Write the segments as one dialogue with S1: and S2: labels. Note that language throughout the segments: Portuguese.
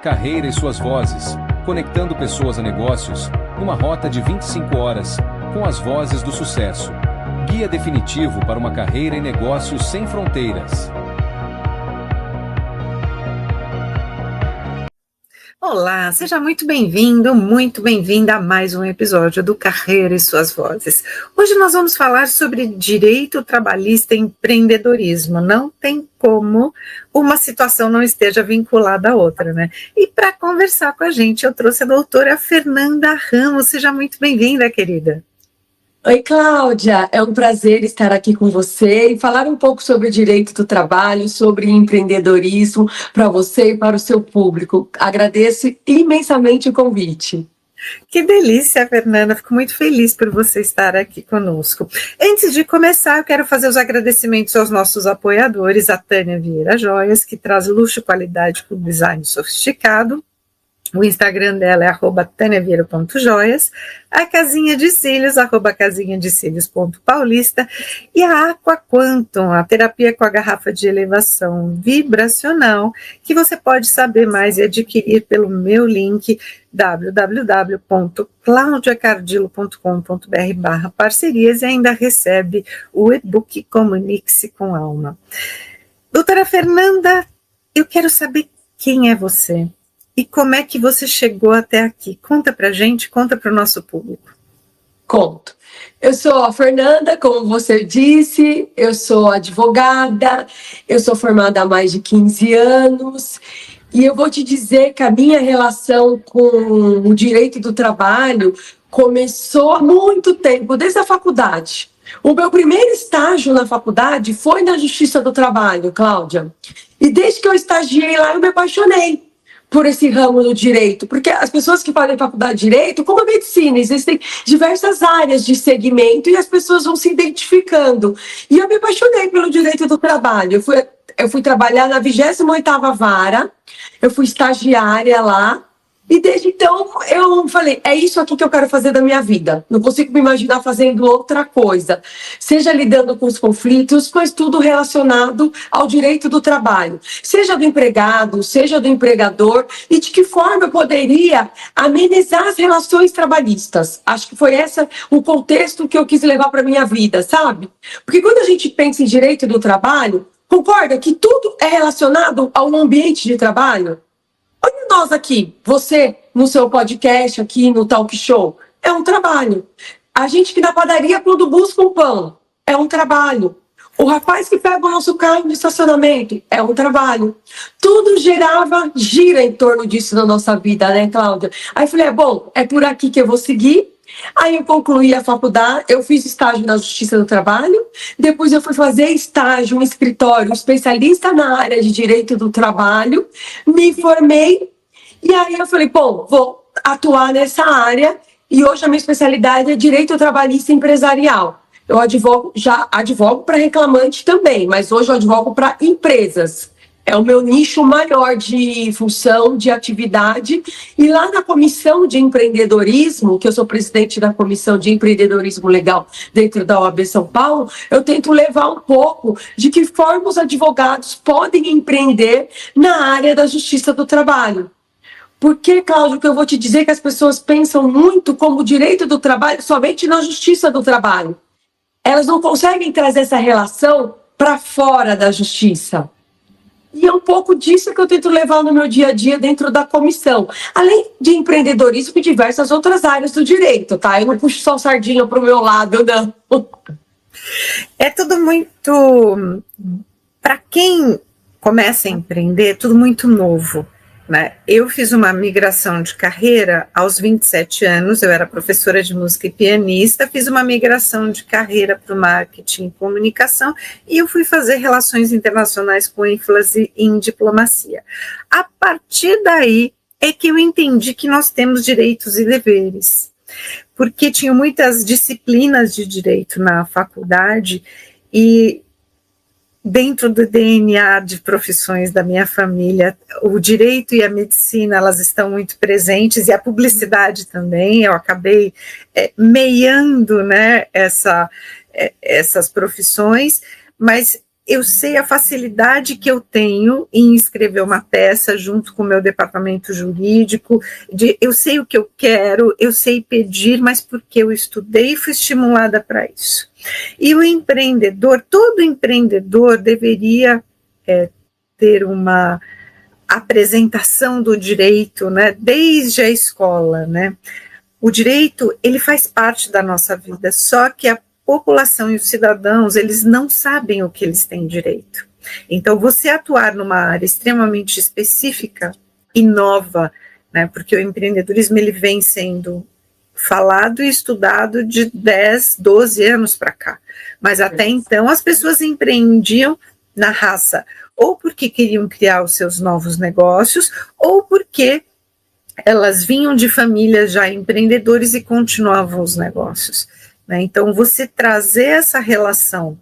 S1: Carreira e suas vozes, conectando pessoas a negócios, numa rota de 25 horas, com as vozes do sucesso. Guia definitivo para uma carreira em negócios sem fronteiras.
S2: Olá, seja muito bem-vindo, muito bem-vinda a mais um episódio do Carreira e Suas Vozes. Hoje nós vamos falar sobre direito trabalhista e empreendedorismo. Não tem como uma situação não esteja vinculada à outra, né? E para conversar com a gente, eu trouxe a doutora Fernanda Ramos. Seja muito bem-vinda, querida.
S3: Oi, Cláudia, é um prazer estar aqui com você e falar um pouco sobre direito do trabalho, sobre empreendedorismo para você e para o seu público. Agradeço imensamente o convite.
S2: Que delícia, Fernanda, fico muito feliz por você estar aqui conosco. Antes de começar, eu quero fazer os agradecimentos aos nossos apoiadores, a Tânia Vieira Joias, que traz luxo e qualidade com design sofisticado. O Instagram dela é @taniavieira.joias, a Casinha de Cílios, @casinhadecílios.paulista, e a Aqua Quantum, a terapia com a garrafa de elevação vibracional, que você pode saber mais e adquirir pelo meu link www.claudiacardilo.com.br/parcerias, e ainda recebe o e-book Comunique-se com Alma. Doutora Fernanda, eu quero saber quem é você. E como é que você chegou até aqui? Conta pra gente, conta para o nosso público.
S3: Conto. Eu sou a Fernanda, como você disse, eu sou advogada, eu sou formada há mais de 15 anos, e eu vou te dizer que a minha relação com o direito do trabalho começou há muito tempo, desde a faculdade. O meu primeiro estágio na faculdade foi na Justiça do Trabalho, Cláudia. E desde que eu estagiei lá, eu me apaixonei por esse ramo do direito, porque as pessoas que fazem faculdade de direito, como a medicina, existem diversas áreas de segmento e as pessoas vão se identificando. E eu me apaixonei pelo direito do trabalho. Eu fui trabalhar na 28ª Vara, eu fui estagiária lá, e desde então eu falei, é isso aqui que eu quero fazer da minha vida. Não consigo me imaginar fazendo outra coisa. Seja lidando com os conflitos, mas tudo relacionado ao direito do trabalho. Seja do empregado, seja do empregador, e de que forma eu poderia amenizar as relações trabalhistas. Acho que foi esse o contexto que eu quis levar para a minha vida, sabe? Porque quando a gente pensa em direito do trabalho, concorda que tudo é relacionado ao ambiente de trabalho? Olha nós aqui, você no seu podcast, aqui no Talk Show, é um trabalho. A gente que na padaria quando busca um pão, é um trabalho. O rapaz que pega o nosso carro no estacionamento, é um trabalho. Tudo gira em torno disso na nossa vida, né, Cláudia? Aí eu falei, bom, é por aqui que eu vou seguir. Aí eu concluí a faculdade, eu fiz estágio na Justiça do Trabalho, depois eu fui fazer estágio em escritório, especialista na área de direito do trabalho, me formei, e aí eu falei, bom, vou atuar nessa área, e hoje a minha especialidade é direito trabalhista empresarial. Eu já advogo para reclamante também, mas hoje eu advogo para empresas. É o meu nicho maior de função, de atividade. E lá na Comissão de Empreendedorismo, que eu sou presidente da Comissão de Empreendedorismo Legal dentro da OAB São Paulo, eu tento levar um pouco de que forma os advogados podem empreender na área da justiça do trabalho. Porque, Cláudio, que eu vou te dizer que as pessoas pensam muito como direito do trabalho somente na justiça do trabalho. Elas não conseguem trazer essa relação para fora da justiça. E é um pouco disso que eu tento levar no meu dia a dia dentro da comissão. Além de empreendedorismo e diversas outras áreas do direito, tá? Eu não puxo só sardinha pro meu lado, não.
S2: É tudo muito... Para quem começa a empreender, é tudo muito novo, né? Eu fiz uma migração de carreira aos 27 anos, eu era professora de música e pianista, fiz uma migração de carreira para o marketing e comunicação, e eu fui fazer relações internacionais com ênfase em diplomacia. A partir daí é que eu entendi que nós temos direitos e deveres, porque tinham muitas disciplinas de direito na faculdade, e dentro do DNA de profissões da minha família, o direito e a medicina, elas estão muito presentes, e a publicidade também. Eu acabei meiando, né, essas profissões, mas eu sei a facilidade que eu tenho em escrever uma peça junto com o meu departamento jurídico, eu sei o que eu quero, eu sei pedir, mas porque eu estudei e fui estimulada para isso. E o empreendedor, todo empreendedor deveria ter uma apresentação do direito, né, desde a escola, né? O direito, ele faz parte da nossa vida, só que a população e os cidadãos, eles não sabem o que eles têm direito. Então, você atuar numa área extremamente específica e nova, né, porque o empreendedorismo, ele vem sendo falado e estudado de 10, 12 anos para cá, mas até então as pessoas empreendiam na raça, ou porque queriam criar os seus novos negócios, ou porque elas vinham de famílias já empreendedores e continuavam os negócios, né? Então, você trazer essa relação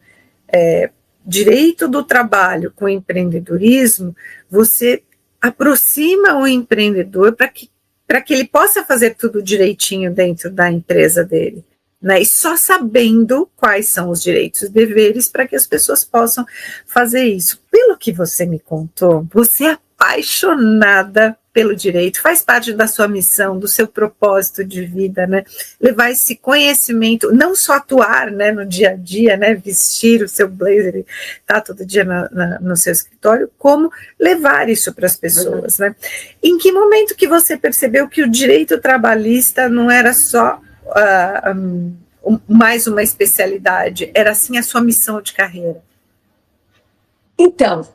S2: direito do trabalho com empreendedorismo, você aproxima o empreendedor para que ele possa fazer tudo direitinho dentro da empresa dele, né? E só sabendo quais são os direitos e deveres para que as pessoas possam fazer isso. Pelo que você me contou, você é apaixonada pelo direito, faz parte da sua missão, do seu propósito de vida, né? Levar esse conhecimento, não só atuar, né, no dia a dia, né, vestir o seu blazer, tá todo dia no seu escritório, como levar isso para as pessoas, né? Em que momento que você percebeu que o direito trabalhista não era só mais uma especialidade, era sim a sua missão de carreira?
S3: Então,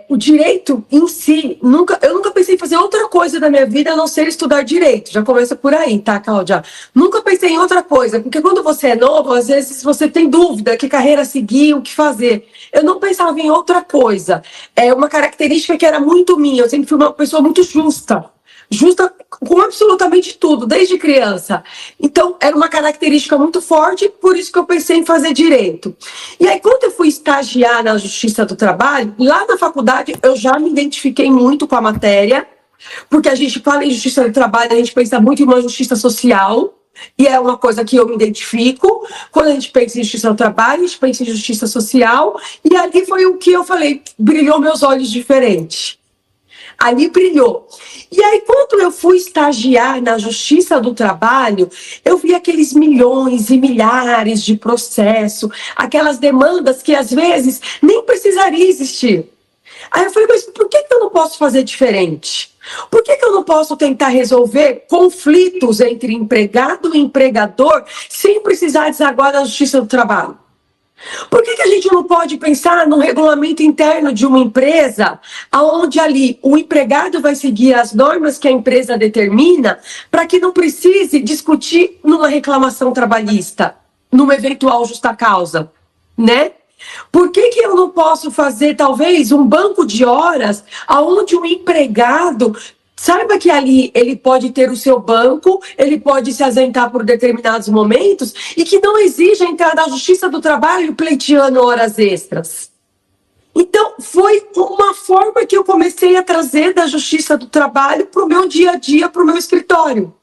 S3: o direito em si, eu nunca pensei em fazer outra coisa da minha vida a não ser estudar direito. Já começa por aí, tá, Cláudia? Nunca pensei em outra coisa, porque quando você é novo, às vezes você tem dúvida que carreira seguir, o que fazer. Eu não pensava em outra coisa. É uma característica que era muito minha. Eu sempre fui uma pessoa muito justa com absolutamente tudo, desde criança. Então, era uma característica muito forte, por isso que eu pensei em fazer direito. E aí, quando eu fui estagiar na Justiça do Trabalho, lá na faculdade, eu já me identifiquei muito com a matéria, porque a gente fala em Justiça do Trabalho, a gente pensa muito em uma justiça social, e é uma coisa que eu me identifico. Quando a gente pensa em Justiça do Trabalho, a gente pensa em justiça social, e ali foi o que eu falei, brilhou meus olhos diferente. Ali brilhou. E aí, quando eu fui estagiar na Justiça do Trabalho, eu vi aqueles milhões e milhares de processos, aquelas demandas que às vezes nem precisaria existir. Aí eu falei, mas por que eu não posso fazer diferente? Por que eu não posso tentar resolver conflitos entre empregado e empregador sem precisar desaguar na Justiça do Trabalho? Por que a gente não pode pensar no regulamento interno de uma empresa, onde ali o empregado vai seguir as normas que a empresa determina, para que não precise discutir numa reclamação trabalhista, numa eventual justa causa, né? Por que eu não posso fazer, talvez, um banco de horas onde o empregado saiba que ali ele pode ter o seu banco, ele pode se ausentar por determinados momentos e que não exija entrar na Justiça do Trabalho pleiteando horas extras? Então, foi uma forma que eu comecei a trazer da Justiça do Trabalho para o meu dia a dia, para o meu escritório.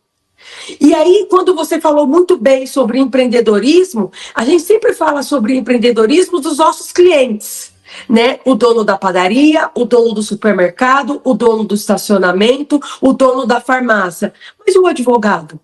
S3: E aí, quando você falou muito bem sobre empreendedorismo, a gente sempre fala sobre empreendedorismo dos nossos clientes, né? O dono da padaria, o dono do supermercado, o dono do estacionamento, o dono da farmácia. Mas o advogado?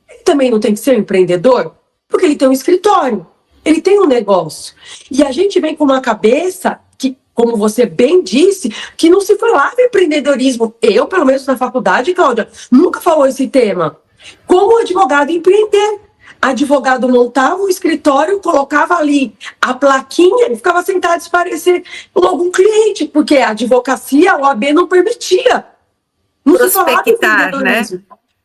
S3: Ele também não tem que ser um empreendedor? Porque ele tem um escritório, ele tem um negócio. E a gente vem com uma cabeça que, como você bem disse, que não se falava em empreendedorismo. Eu, pelo menos na faculdade, Cláudia, nunca falou esse tema. Como advogado empreender. Advogado montava um escritório, colocava ali a plaquinha e ficava sentado se parecer com algum cliente, porque a advocacia, a OAB não permitia. Não
S2: prospectar, né?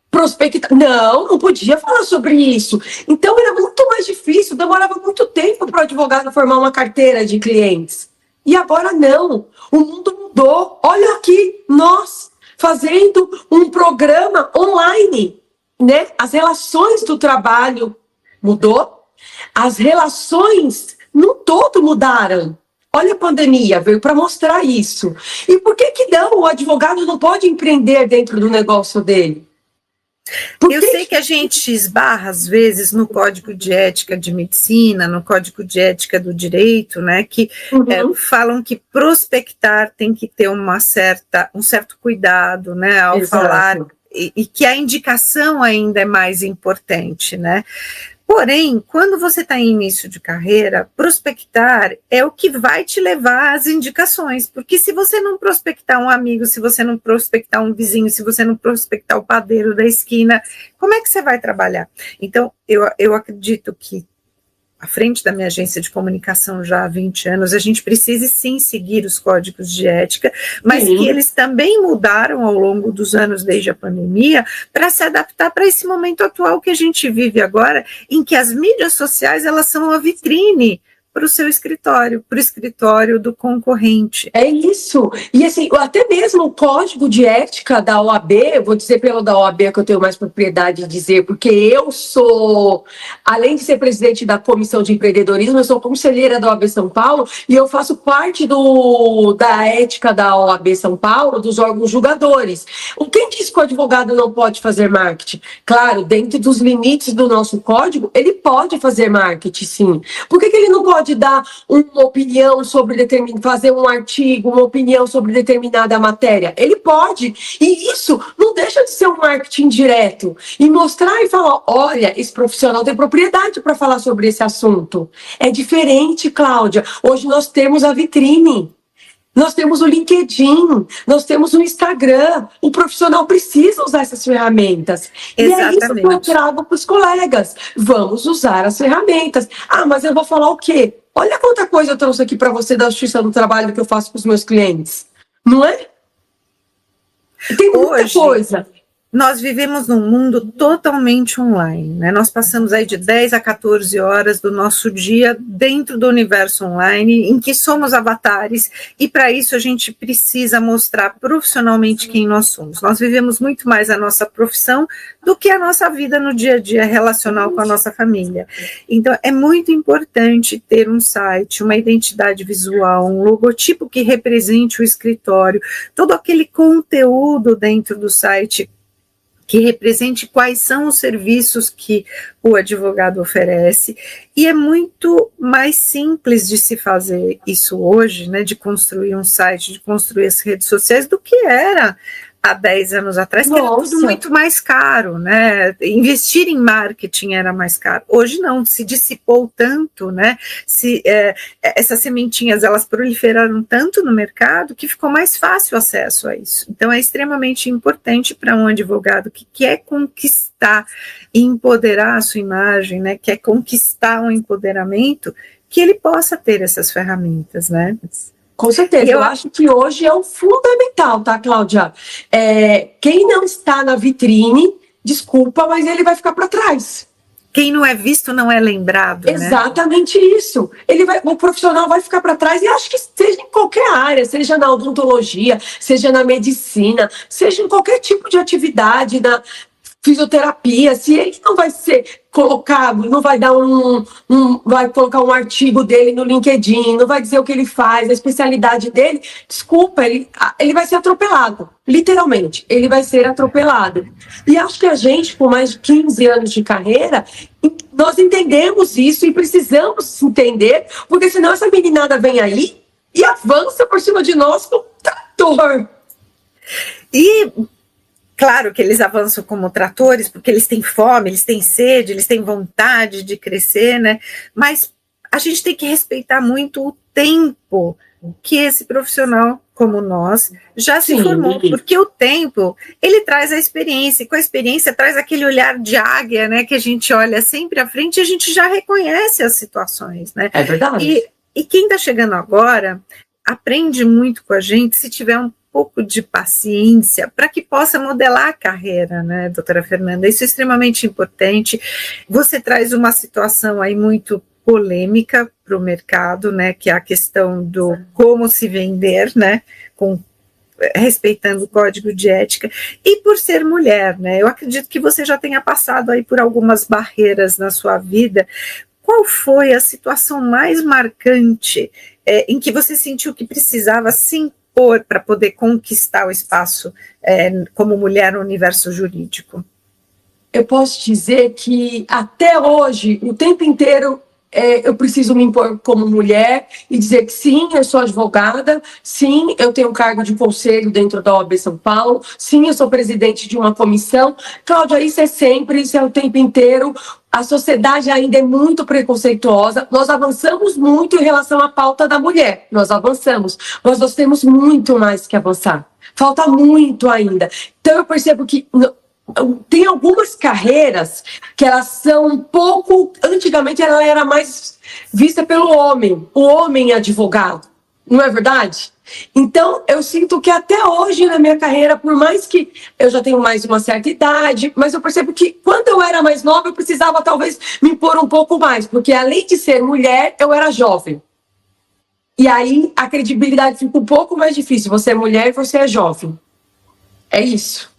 S3: Prospectar. Não podia falar sobre isso. Então era muito mais difícil, demorava muito tempo para o advogado formar uma carteira de clientes. E agora não. O mundo mudou. Olha aqui, nós fazendo um programa online. Né? As relações do trabalho mudou, as relações no todo mudaram. Olha a pandemia, veio para mostrar isso. E por que não? O advogado não pode empreender dentro do negócio dele?
S2: Eu sei que a gente esbarra, às vezes, no código de ética de medicina, no código de ética do direito, né, que falam que prospectar tem que ter um certo cuidado, né, ao
S3: Exato.
S2: falar, e que a indicação ainda é mais importante, né. Porém, quando você está em início de carreira, prospectar é o que vai te levar às indicações, porque se você não prospectar um amigo, se você não prospectar um vizinho, se você não prospectar o padeiro da esquina, como é que você vai trabalhar? Então, eu acredito que, à frente da minha agência de comunicação já há 20 anos, a gente precisa sim seguir os códigos de ética, mas que eles também mudaram ao longo dos anos desde a pandemia para se adaptar para esse momento atual que a gente vive agora, em que as mídias sociais elas são a vitrine para o seu escritório, para o escritório do concorrente.
S3: É isso. E assim, até mesmo o código de ética da OAB, vou dizer pelo da OAB que eu tenho mais propriedade de dizer, porque eu sou, além de ser presidente da Comissão de Empreendedorismo, eu sou conselheira da OAB São Paulo e eu faço parte da ética da OAB São Paulo, dos órgãos julgadores. Quem diz que o advogado não pode fazer marketing? Claro, dentro dos limites do nosso código, ele pode fazer marketing, sim. Por que ele não pode dar uma opinião sobre fazer um artigo, uma opinião sobre determinada matéria? Ele pode. E isso não deixa de ser um marketing direto. E mostrar e falar, olha, esse profissional tem propriedade para falar sobre esse assunto. É diferente, Cláudia. Hoje nós temos a vitrine. Nós temos o LinkedIn, nós temos o Instagram. O profissional precisa usar essas ferramentas.
S2: Exatamente.
S3: E é isso que eu trago para os colegas. Vamos usar as ferramentas. Ah, mas eu vou falar o quê? Olha quanta coisa eu trouxe aqui para você da Justiça do Trabalho que eu faço com os meus clientes. Não é? Tem muita coisa.
S2: Nós vivemos num mundo totalmente online, né? Nós passamos aí de 10 a 14 horas do nosso dia dentro do universo online, em que somos avatares, e para isso a gente precisa mostrar profissionalmente quem nós somos. Nós vivemos muito mais a nossa profissão do que a nossa vida no dia a dia relacional com a nossa família. Então, é muito importante ter um site, uma identidade visual, um logotipo que represente o escritório, todo aquele conteúdo dentro do site que represente quais são os serviços que o advogado oferece, e é muito mais simples de se fazer isso hoje, né, de construir um site, de construir as redes sociais, do que era há 10 anos atrás, que era tudo muito mais caro, né? Investir em marketing era mais caro. Hoje não, se dissipou tanto, né? Essas sementinhas, elas proliferaram tanto no mercado que ficou mais fácil o acesso a isso. Então, é extremamente importante para um advogado que quer conquistar e empoderar a sua imagem, né? Quer conquistar um empoderamento, que ele possa ter essas ferramentas, né?
S3: Com certeza, eu acho que hoje é o fundamental, tá, Cláudia? Quem não está na vitrine, desculpa, mas ele vai ficar para trás.
S2: Quem não é visto não é lembrado,
S3: Exatamente, né? Isso. O profissional vai ficar para trás, e acho que seja em qualquer área, seja na odontologia, seja na medicina, seja em qualquer tipo de atividade, na fisioterapia, se ele não vai ser colocado, não vai dar vai colocar um artigo dele no LinkedIn, não vai dizer o que ele faz, a especialidade dele, desculpa, ele vai ser atropelado, literalmente, ele vai ser atropelado. E acho que a gente, com mais de 15 anos de carreira, nós entendemos isso e precisamos entender, porque senão essa meninada vem aí e avança por cima de nós com um trator.
S2: E claro que eles avançam como tratores, porque eles têm fome, eles têm sede, eles têm vontade de crescer, né? Mas a gente tem que respeitar muito o tempo que esse profissional, como nós, já se formou, porque o tempo, ele traz a experiência, e com a experiência traz aquele olhar de águia, né? Que a gente olha sempre à frente e a gente já reconhece as situações, né?
S3: É verdade.
S2: E quem está chegando agora aprende muito com a gente se tiver um pouco de paciência para que possa modelar a carreira, né, doutora Fernanda? Isso é extremamente importante. Você traz uma situação aí muito polêmica para o mercado, né, que é a questão do como se vender, né, respeitando o código de ética, e por ser mulher, né, eu acredito que você já tenha passado aí por algumas barreiras na sua vida. Qual foi a situação mais marcante em que você sentiu que precisava se para poder conquistar o espaço como mulher no universo jurídico?
S3: eu posso dizer que até hoje, o tempo inteiro, eu preciso me impor como mulher e dizer que sim, eu sou advogada, sim, eu tenho um cargo de conselho dentro da OAB São Paulo, sim, eu sou presidente de uma comissão. Cláudia, isso é sempre, isso é o tempo inteiro. A sociedade ainda é muito preconceituosa. Nós avançamos muito em relação à pauta da mulher, nós avançamos, mas nós temos muito mais que avançar. Falta muito ainda. Então eu percebo que tem algumas carreiras que elas são um pouco... Antigamente ela era mais vista pelo homem, o homem advogado, não é verdade? Então eu sinto que até hoje na minha carreira, por mais que eu já tenho mais uma certa idade, mas eu percebo que quando eu era mais nova eu precisava talvez me impor um pouco mais, porque além de ser mulher, eu era jovem. E aí a credibilidade fica um pouco mais difícil. Você é mulher e você é jovem. É isso.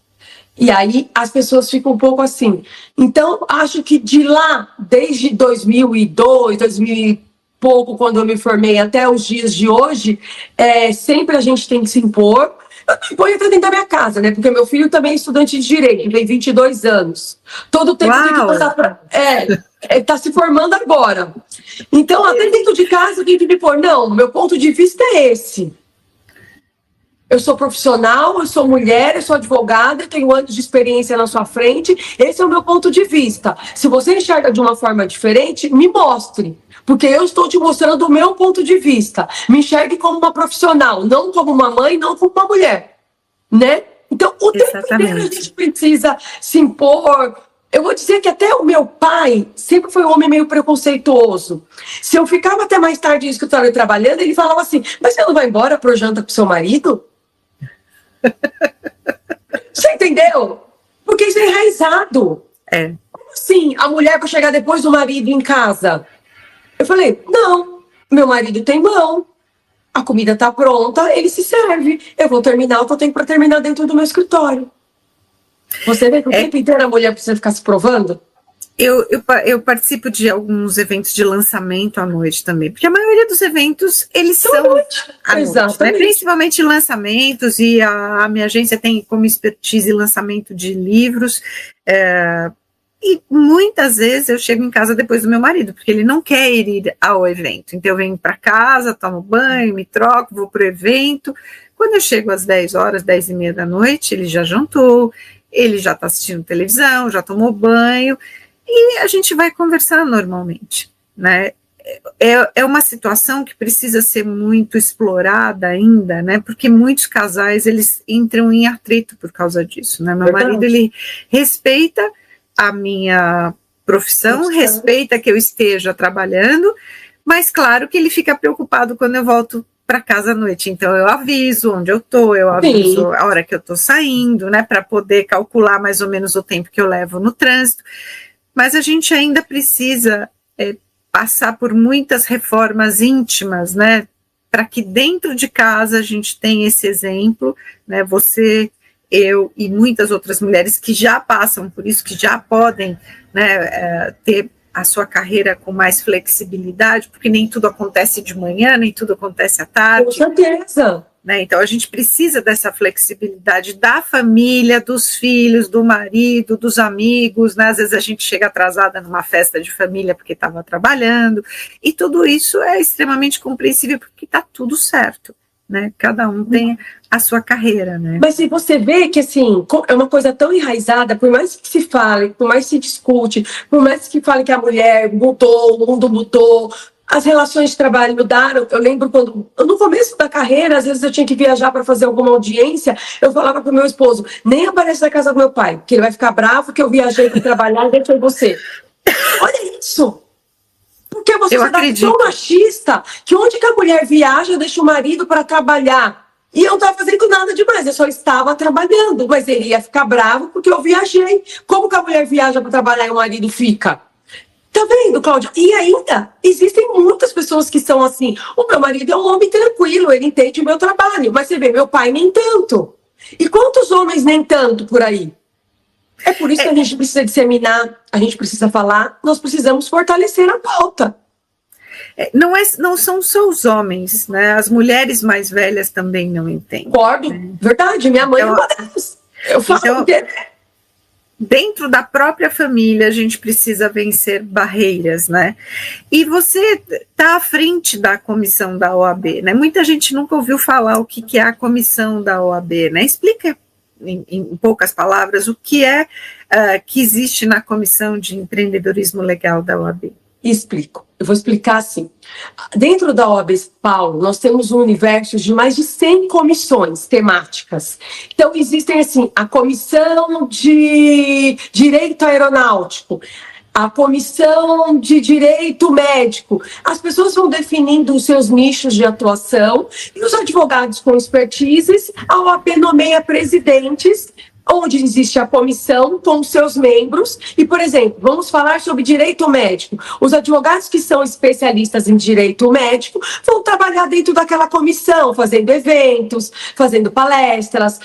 S3: E aí as pessoas ficam um pouco assim. Então, acho que de lá, desde 2002, 2000 e pouco, quando eu me formei, até os dias de hoje, sempre a gente tem que se impor. Eu me imponho até dentro da minha casa, né? Porque meu filho também é estudante de Direito, tem 22 anos. Todo o tempo tem que passar para... está se formando agora. Então, até dentro de casa, eu tenho que me pôr. Não, meu ponto de vista é esse. Eu sou profissional, eu sou mulher, eu sou advogada, eu tenho anos de experiência na sua frente. Esse é o meu ponto de vista. Se você enxerga de uma forma diferente, me mostre. Porque eu estou te mostrando o meu ponto de vista. Me enxergue como uma profissional, não como uma mãe, não como uma mulher. Né? Então, o tempo inteiro a gente precisa se impor. Eu vou dizer que até o meu pai sempre foi um homem meio preconceituoso. Se eu ficava até mais tarde no escritório trabalhando, ele falava assim, mas você não vai embora pro janta com seu marido? Você entendeu? Porque isso é enraizado. Como assim, a mulher vai chegar depois do marido em casa? Eu falei, não, meu marido tem mão, a comida tá pronta, ele se serve. Eu vou terminar o que eu tenho para terminar dentro do meu escritório. Você vê que o tempo inteiro a mulher precisa ficar se provando?
S2: Eu participo de alguns eventos de lançamento à noite também, porque a maioria dos eventos, eles são à noite, né? Principalmente lançamentos, e a minha agência tem como expertise lançamento de livros, e muitas vezes eu chego em casa depois do meu marido, porque ele não quer ir ao evento, então eu venho para casa, tomo banho, me troco, vou para o evento. Quando eu chego às 10 horas, 10h30 da noite, ele já jantou, ele já está assistindo televisão, já tomou banho, e a gente vai conversar normalmente, né? É uma situação que precisa ser muito explorada ainda, né? Porque muitos casais, eles entram em atrito por causa disso, né? Meu marido, ele respeita a minha profissão, respeita que eu esteja trabalhando, mas claro que ele fica preocupado quando eu volto para casa à noite, então eu aviso onde eu tô, eu aviso a hora que eu tô saindo, né, para poder calcular mais ou menos o tempo que eu levo no trânsito, mas a gente ainda precisa passar por muitas reformas íntimas, né, para que dentro de casa a gente tenha esse exemplo, né, você, eu e muitas outras mulheres que já passam por isso, que já podem, né, ter a sua carreira com mais flexibilidade, porque nem tudo acontece de manhã, nem tudo acontece à tarde.
S3: Com certeza.
S2: Né? Então, a gente precisa dessa flexibilidade da família, dos filhos, do marido, dos amigos, né? Às vezes a gente chega atrasada numa festa de família porque estava trabalhando, e tudo isso é extremamente compreensível, porque está tudo certo. Né? Cada um tem a sua carreira, né?
S3: Mas se você vê que, assim, é uma coisa tão enraizada, por mais que se fale, por mais que se discute, por mais que fale que a mulher mudou, o mundo mudou, as relações de trabalho mudaram. Eu lembro quando, no começo da carreira, às vezes eu tinha que viajar para fazer alguma audiência, eu falava pro meu esposo, nem aparece na casa do meu pai, porque ele vai ficar bravo que eu viajei para trabalhar e deixei você. Olha isso! Porque é uma sociedade tão machista que onde que a mulher viaja, deixa o marido para trabalhar. E eu não estava fazendo nada demais, eu só estava trabalhando. Mas ele ia ficar bravo porque eu viajei. Como que a mulher viaja para trabalhar e o marido fica? Tá vendo, Cláudia? E ainda, existem muitas pessoas que são assim. O meu marido é um homem tranquilo, ele entende o meu trabalho. Mas você vê, meu pai nem tanto. E quantos homens nem tanto por aí? É por isso que a gente precisa disseminar, a gente precisa falar, nós precisamos fortalecer a pauta.
S2: Não são só os homens, né? As mulheres mais velhas também não entendem.
S3: Concordo, verdade, minha mãe é uma delas. Eu falo que...
S2: dentro da própria família a gente precisa vencer barreiras, né? E você está à frente da comissão da OAB, né? Muita gente nunca ouviu falar o que é a comissão da OAB, né? Explica em poucas palavras o que é que existe na comissão de empreendedorismo legal da OAB.
S3: Explico. Eu vou explicar assim. Dentro da OAB São Paulo, nós temos um universo de mais de 100 comissões temáticas. Então, existem, assim, a comissão de direito aeronáutico, a comissão de direito médico. As pessoas vão definindo os seus nichos de atuação e os advogados com expertises, a OAB nomeia presidentes, onde existe a comissão com os seus membros. E, por exemplo, vamos falar sobre direito médico. Os advogados que são especialistas em direito médico vão trabalhar dentro daquela comissão, fazendo eventos, fazendo palestras,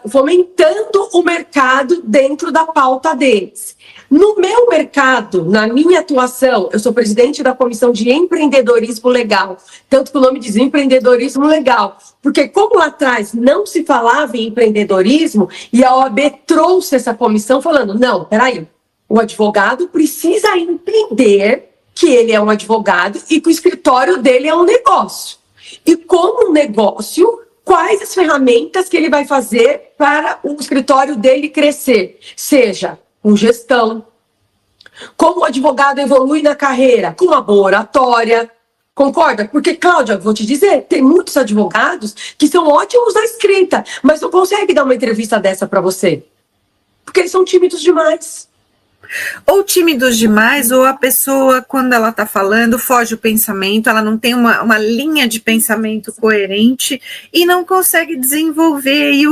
S3: fomentando o mercado dentro da pauta deles. No meu mercado, na minha atuação, eu sou presidente da Comissão de Empreendedorismo Legal, tanto que o nome diz empreendedorismo legal, porque como lá atrás não se falava em empreendedorismo, e a OAB trouxe essa comissão falando, não, peraí, o advogado precisa entender que ele é um advogado e que o escritório dele é um negócio. E como um negócio, quais as ferramentas que ele vai fazer para o escritório dele crescer, seja com gestão, como o advogado evolui na carreira, com uma boa oratória, concorda? Porque, Cláudia, vou te dizer, tem muitos advogados que são ótimos na escrita, mas não conseguem dar uma entrevista dessa para você, porque eles são tímidos demais.
S2: Ou tímidos demais, ou a pessoa, quando ela está falando, foge o pensamento, ela não tem uma linha de pensamento coerente e não consegue desenvolver, e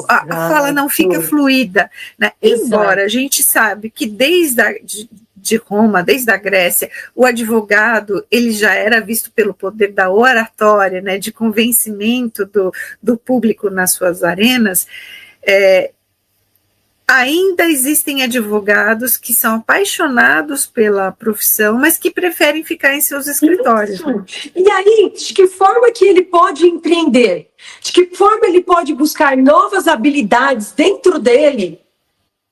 S2: a fala não fica fluida, né? Embora a gente sabe que de Roma, desde a Grécia, o advogado, ele já era visto pelo poder da oratória, né, de convencimento do público nas suas arenas. Ainda existem advogados que são apaixonados pela profissão, mas que preferem ficar em seus escritórios. Né?
S3: E aí, de que forma que ele pode empreender? De que forma ele pode buscar novas habilidades dentro dele?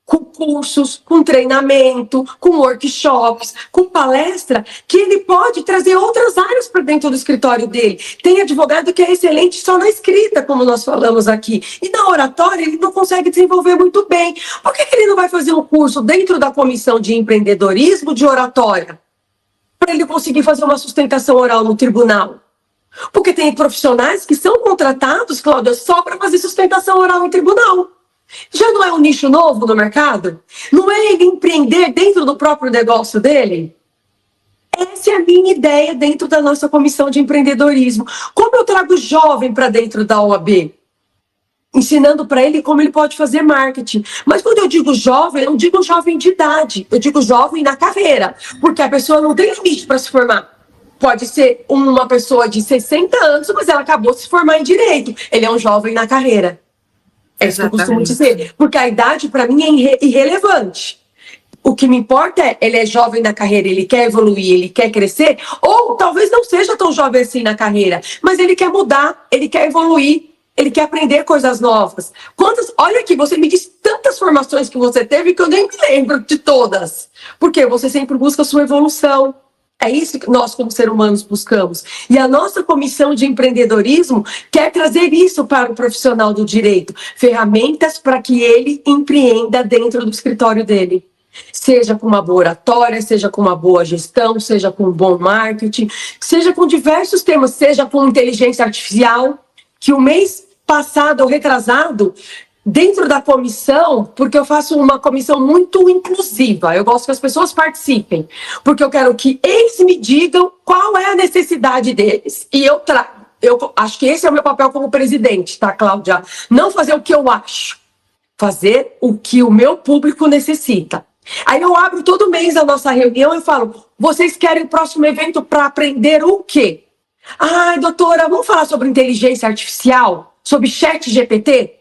S3: Com cursos, com treinamento, com workshops, com palestra, que ele pode trazer outras áreas para dentro do escritório dele. Tem advogado que é excelente só na escrita, como nós falamos aqui. E na oratória ele não consegue desenvolver muito bem. Por que ele não vai fazer um curso dentro da comissão de empreendedorismo de oratória? Para ele conseguir fazer uma sustentação oral no tribunal. Porque tem profissionais que são contratados, Cláudia, só para fazer sustentação oral em tribunal. Já não é um nicho novo no mercado? Não é ele empreender dentro do próprio negócio dele? Essa é a minha ideia dentro da nossa comissão de empreendedorismo. Como eu trago jovem para dentro da OAB? Ensinando para ele como ele pode fazer marketing. Mas quando eu digo jovem, eu não digo jovem de idade. Eu digo jovem na carreira. Porque a pessoa não tem limite para se formar. Pode ser uma pessoa de 60 anos, mas ela acabou de se formar em direito. Ele é um jovem na carreira. É isso que eu costumo dizer, porque a idade para mim é irrelevante. O que me importa é, ele é jovem na carreira, ele quer evoluir, ele quer crescer, ou talvez não seja tão jovem assim na carreira, mas ele quer mudar, ele quer evoluir, ele quer aprender coisas novas. Olha aqui, você me diz tantas formações que você teve que eu nem me lembro de todas, porque você sempre busca a sua evolução. É isso que nós, como seres humanos, buscamos. E a nossa comissão de empreendedorismo quer trazer isso para o profissional do direito. Ferramentas para que ele empreenda dentro do escritório dele. Seja com uma boa oratória, seja com uma boa gestão, seja com um bom marketing, seja com diversos temas, seja com inteligência artificial, que o mês passado ou retrasado, dentro da comissão, porque eu faço uma comissão muito inclusiva, eu gosto que as pessoas participem, porque eu quero que eles me digam qual é a necessidade deles, e eu trago. Eu acho que esse é o meu papel como presidente, tá, Cláudia? Não fazer o que eu acho, fazer o que o meu público necessita. Aí eu abro todo mês a nossa reunião e falo, vocês querem o próximo evento para aprender o quê? Ai, doutora, vamos falar sobre inteligência artificial? Sobre chat GPT?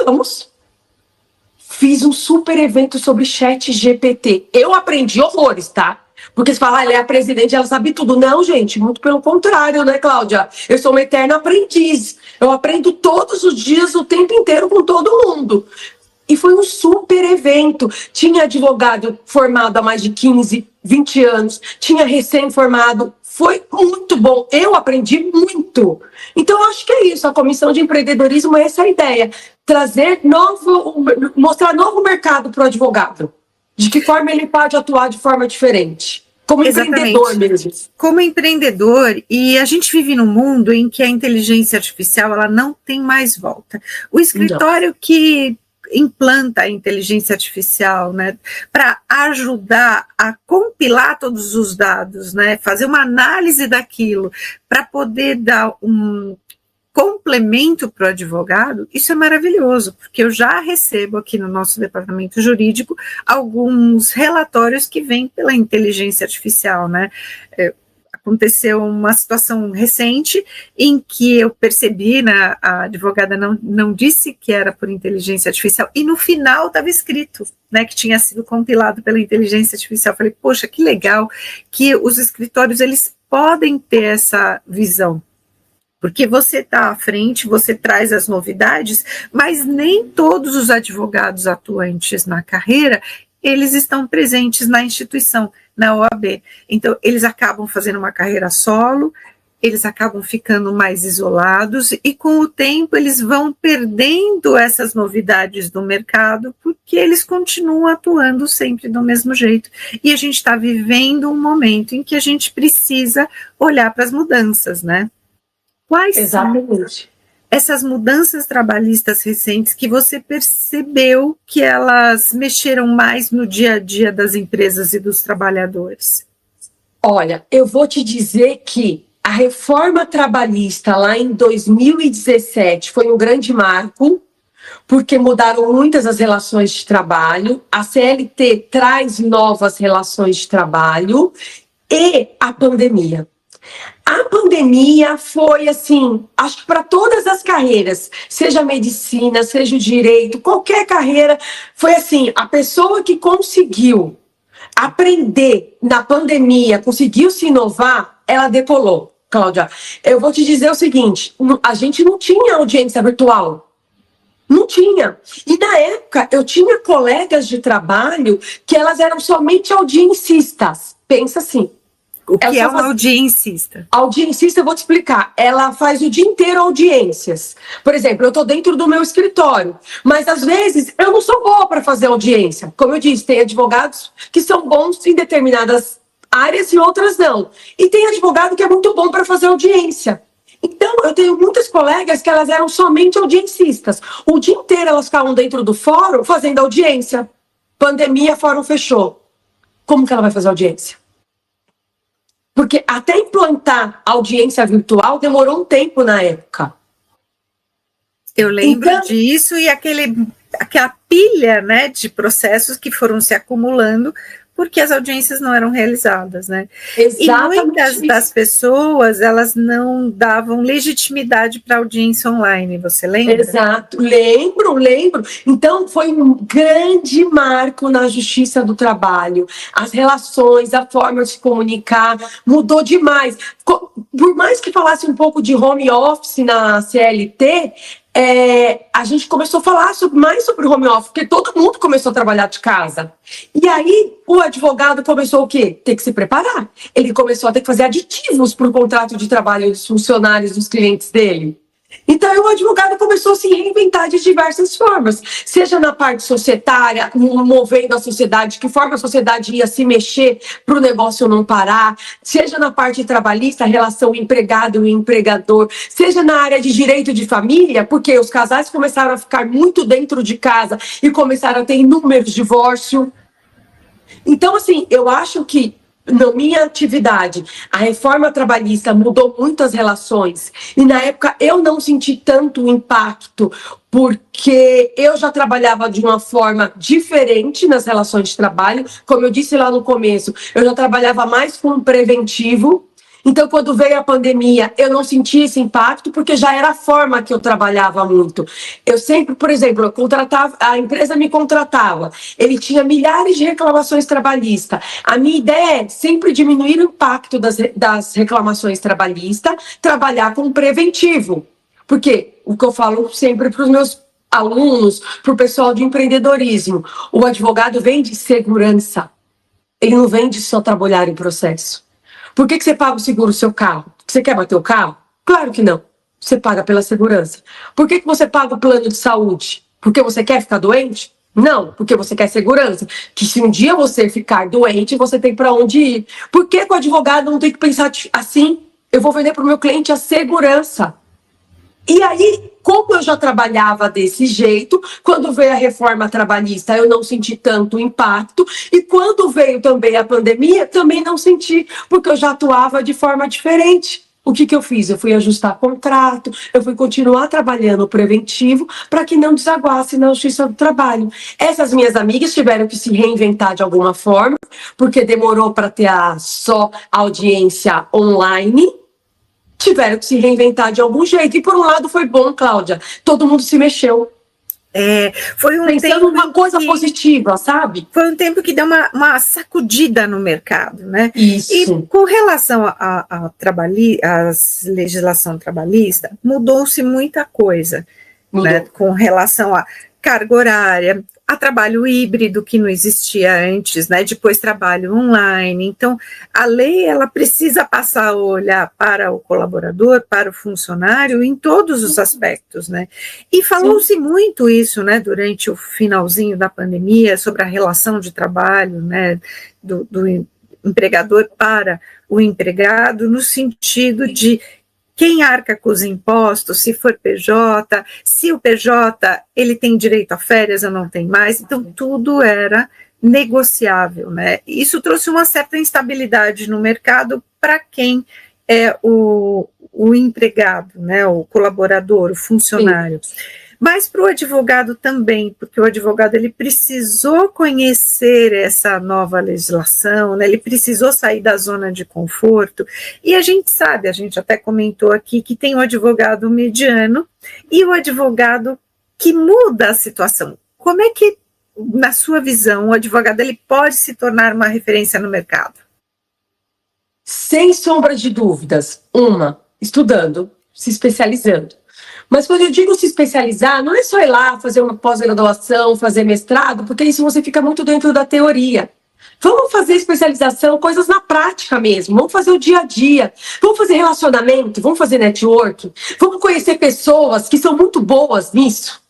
S3: Vamos. Fiz um super evento sobre chat GPT. Eu aprendi horrores, tá? Porque você fala, ela é a presidente, ela sabe tudo. Não, gente, muito pelo contrário, né, Cláudia? Eu sou uma eterna aprendiz. Eu aprendo todos os dias, o tempo inteiro, com todo mundo. e foi um super evento. Tinha advogado formado há mais de 15, 20 anos, tinha recém-formado. Foi muito bom, eu aprendi muito. Então, eu acho que é isso, a Comissão de Empreendedorismo é essa ideia, mostrar novo mercado para o advogado, de que forma ele pode atuar de forma diferente, como empreendedor mesmo.
S2: Como empreendedor, e a gente vive num mundo em que a inteligência artificial ela não tem mais volta. O escritório que implanta a inteligência artificial, né, para ajudar a compilar todos os dados, né, fazer uma análise daquilo, para poder dar um complemento para o advogado, isso é maravilhoso, porque eu já recebo aqui no nosso departamento jurídico alguns relatórios que vêm pela inteligência artificial, né, aconteceu uma situação recente em que eu percebi, né, a advogada não disse que era por inteligência artificial, e no final estava escrito, né, que tinha sido compilado pela inteligência artificial. Falei, poxa, que legal que os escritórios, eles podem ter essa visão, porque você está à frente, você traz as novidades, mas nem todos os advogados atuantes na carreira, eles estão presentes na instituição, na OAB. Então, eles acabam fazendo uma carreira solo, eles acabam ficando mais isolados, e com o tempo eles vão perdendo essas novidades do mercado, porque eles continuam atuando sempre do mesmo jeito. E a gente está vivendo um momento em que a gente precisa olhar para as mudanças, né? Quais
S3: Exatamente.
S2: essas mudanças trabalhistas recentes que você percebeu que elas mexeram mais no dia a dia das empresas e dos trabalhadores?
S3: Olha, eu vou te dizer que a reforma trabalhista lá em 2017 foi um grande marco, porque mudaram muitas as relações de trabalho, a CLT traz novas relações de trabalho e a pandemia. A pandemia foi assim, acho que para todas as carreiras, seja a medicina, seja o direito, qualquer carreira, foi assim, a pessoa que conseguiu aprender na pandemia, conseguiu se inovar, ela decolou, Cláudia. Eu vou te dizer o seguinte, a gente não tinha audiência virtual. Não tinha. E na época, eu tinha colegas de trabalho que elas eram somente audiencistas. Pensa assim.
S2: O que é uma audiencista?
S3: Audiencista, eu vou te explicar. Ela faz o dia inteiro audiências. Por exemplo, eu estou dentro do meu escritório, mas às vezes eu não sou boa para fazer audiência. Como eu disse, tem advogados que são bons em determinadas áreas e outras não. E tem advogado que é muito bom para fazer audiência. Então, eu tenho muitas colegas que elas eram somente audiencistas. O dia inteiro elas ficavam dentro do fórum fazendo audiência. Pandemia, fórum fechou. Como que ela vai fazer audiência? Porque até implantar audiência virtual demorou um tempo na época.
S2: Eu lembro disso, e aquela pilha, né, de processos que foram se acumulando porque as audiências não eram realizadas, né?
S3: Exatamente.
S2: E muitas das pessoas, elas não davam legitimidade para audiência online, você lembra?
S3: Exato, lembro. Então, foi um grande marco na Justiça do Trabalho. As relações, a forma de se comunicar, mudou demais. Por mais que falasse um pouco de home office na CLT, a gente começou a falar mais sobre o home office, porque todo mundo começou a trabalhar de casa. E aí, o advogado começou o quê? Ter que se preparar. Ele começou a ter que fazer aditivos para o contrato de trabalho dos funcionários, dos clientes dele. Então, o advogado começou a se reinventar de diversas formas, seja na parte societária, movendo a sociedade, de que forma a sociedade ia se mexer para o negócio não parar, seja na parte trabalhista, a relação empregado e empregador, seja na área de direito de família, porque os casais começaram a ficar muito dentro de casa e começaram a ter inúmeros divórcios. Então, assim, eu acho que na minha atividade, a reforma trabalhista mudou muito as relações, e na época eu não senti tanto impacto, porque eu já trabalhava de uma forma diferente nas relações de trabalho. Como eu disse lá no começo, eu já trabalhava mais com preventivo. Então, quando veio a pandemia, eu não senti esse impacto, porque já era a forma que eu trabalhava muito. Eu sempre, por exemplo, a empresa me contratava, ele tinha milhares de reclamações trabalhistas. A minha ideia é sempre diminuir o impacto das reclamações trabalhistas, trabalhar com preventivo. Porque o que eu falo sempre para os meus alunos, para o pessoal de empreendedorismo. O advogado vende segurança. Ele não vende só trabalhar em processo. Por que você paga o seguro do seu carro? Você quer bater o carro? Claro que não. Você paga pela segurança. Por que você paga o plano de saúde? Porque você quer ficar doente? Não, porque você quer segurança. Que se um dia você ficar doente, você tem para onde ir. Por que o advogado não tem que pensar assim? Eu vou vender para o meu cliente a segurança. E aí, como eu já trabalhava desse jeito, quando veio a reforma trabalhista, eu não senti tanto impacto. E quando veio também a pandemia, também não senti, porque eu já atuava de forma diferente. O que eu fiz? Eu fui ajustar contrato, eu fui continuar trabalhando preventivo para que não desaguasse na justiça do trabalho. Essas minhas amigas tiveram que se reinventar de alguma forma, porque demorou para ter só audiência online. Tiveram que se reinventar de algum jeito. E por um lado foi bom, Cláudia. Todo mundo se mexeu.
S2: Foi um
S3: pensando numa coisa positiva, sabe?
S2: Foi um tempo que deu uma sacudida no mercado, né?
S3: Isso.
S2: E com relação à legislação trabalhista, mudou-se muita coisa, né? Com relação à carga horária, a trabalho híbrido que não existia antes, né? Depois trabalho online. Então, a lei ela precisa passar a olhar para o colaborador, para o funcionário, em todos os aspectos, né? E falou-se muito isso, né? Durante o finalzinho da pandemia sobre a relação de trabalho, né? Do empregador para o empregado, no sentido de quem arca com os impostos, se for PJ, se o PJ ele tem direito a férias ou não tem mais, então tudo era negociável, né? Isso trouxe uma certa instabilidade no mercado para quem é o empregado, né? O colaborador, o funcionário. Sim. Mas para o advogado também, porque o advogado ele precisou conhecer essa nova legislação, né? Ele precisou sair da zona de conforto, e a gente sabe, a gente até comentou aqui que tem o advogado mediano e o advogado que muda a situação. Como é que, na sua visão, o advogado ele pode se tornar uma referência no mercado?
S3: Sem sombra de dúvidas. Estudando, se especializando. Mas quando eu digo se especializar, não é só ir lá fazer uma pós-graduação, fazer mestrado, porque isso você fica muito dentro da teoria. Vamos fazer especialização, coisas na prática mesmo. Vamos fazer o dia a dia. Vamos fazer relacionamento, vamos fazer networking. Vamos conhecer pessoas que são muito boas nisso.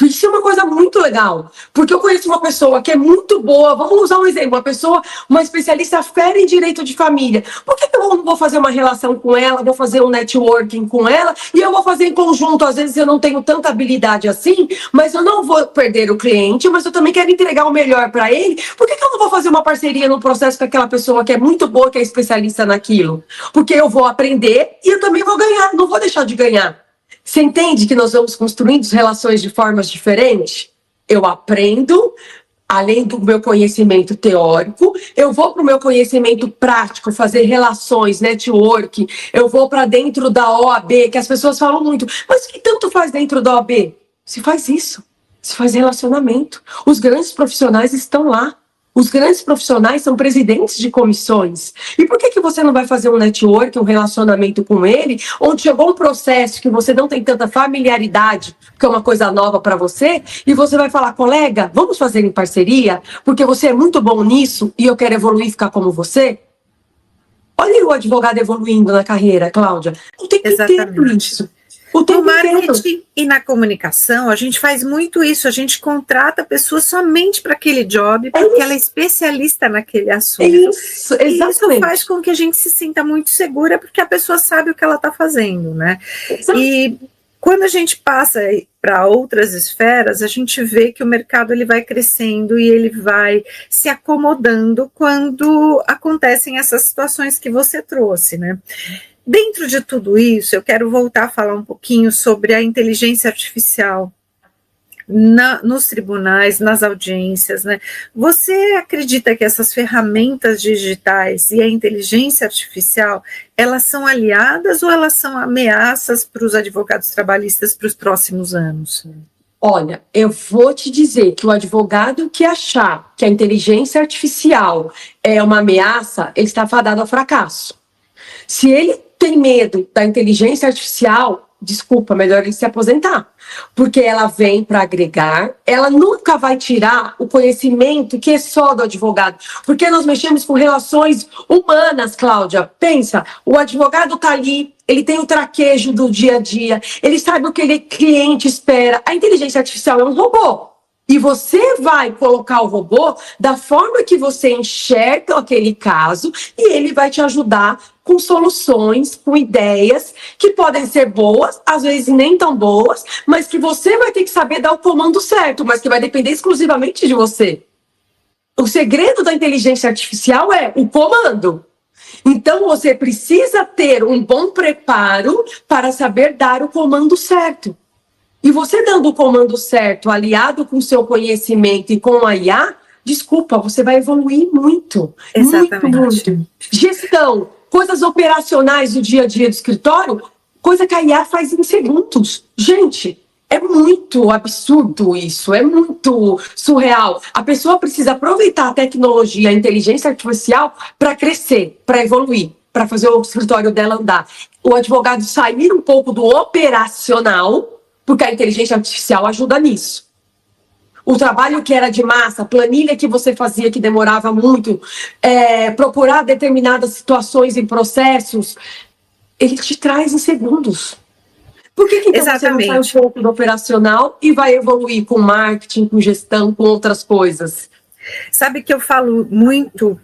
S3: Isso é uma coisa muito legal, porque eu conheço uma pessoa que é muito boa, vamos usar um exemplo, uma especialista fera em direito de família. Por que eu não vou fazer uma relação com ela, vou fazer um networking com ela, e eu vou fazer em conjunto? Às vezes eu não tenho tanta habilidade assim, mas eu não vou perder o cliente, mas eu também quero entregar o melhor para ele. Por que eu não vou fazer uma parceria no processo com aquela pessoa que é muito boa, que é especialista naquilo? Porque eu vou aprender e eu também vou ganhar, não vou deixar de ganhar. Você entende que nós vamos construindo relações de formas diferentes? Eu aprendo, além do meu conhecimento teórico, eu vou para o meu conhecimento prático, fazer relações, network, eu vou para dentro da OAB, que as pessoas falam muito, mas o que tanto faz dentro da OAB? Se faz isso, se faz relacionamento. Os grandes profissionais estão lá. Os grandes profissionais são presidentes de comissões. E por que você não vai fazer um network, um relacionamento com ele, onde chegou um processo que você não tem tanta familiaridade, que é uma coisa nova para você, e você vai falar, colega, vamos fazer em parceria, porque você é muito bom nisso e eu quero evoluir e ficar como você? Olha o advogado evoluindo na carreira, Cláudia. O tempo inteiro isso.
S2: No marketing e na comunicação, a gente faz muito isso, a gente contrata a pessoa somente para aquele job, porque ela é especialista naquele assunto.
S3: Isso, exatamente.
S2: E isso faz com que a gente se sinta muito segura, porque a pessoa sabe o que ela está fazendo, né? E quando a gente passa para outras esferas, a gente vê que o mercado ele vai crescendo e ele vai se acomodando quando acontecem essas situações que você trouxe, né? Dentro de tudo isso, eu quero voltar a falar um pouquinho sobre a inteligência artificial nos tribunais, nas audiências, né? Você acredita que essas ferramentas digitais e a inteligência artificial, elas são aliadas ou elas são ameaças para os advogados trabalhistas para os próximos anos?
S3: Olha, eu vou te dizer que o advogado que achar que a inteligência artificial é uma ameaça, ele está fadado ao fracasso. Se ele tem medo da inteligência artificial, desculpa, melhor ele se aposentar. Porque ela vem para agregar, ela nunca vai tirar o conhecimento que é só do advogado. Porque nós mexemos com relações humanas, Cláudia. Pensa, o advogado está ali, ele tem o traquejo do dia a dia, ele sabe o que o cliente espera. A inteligência artificial é um robô. E você vai colocar o robô da forma que você enxerga aquele caso e ele vai te ajudar com soluções, com ideias que podem ser boas, às vezes nem tão boas, mas que você vai ter que saber dar o comando certo, mas que vai depender exclusivamente de você. O segredo da inteligência artificial é o comando. Então, você precisa ter um bom preparo para saber dar o comando certo. E você dando o comando certo, aliado com o seu conhecimento e com a IA, desculpa, você vai evoluir muito.
S2: Exatamente.
S3: Muito. Gestão, coisas operacionais do dia a dia do escritório, coisa que a IA faz em segundos. Gente, é muito absurdo isso, é muito surreal. A pessoa precisa aproveitar a tecnologia, a inteligência artificial para crescer, para evoluir, para fazer o escritório dela andar. O advogado sair um pouco do operacional, porque a inteligência artificial ajuda nisso. O trabalho que era de massa, planilha que você fazia que demorava muito, procurar determinadas situações e processos, ele te traz em segundos. Por que então você não sai um pouco do operacional e vai evoluir com marketing, com gestão, com outras coisas?
S2: Sabe que eu falo muito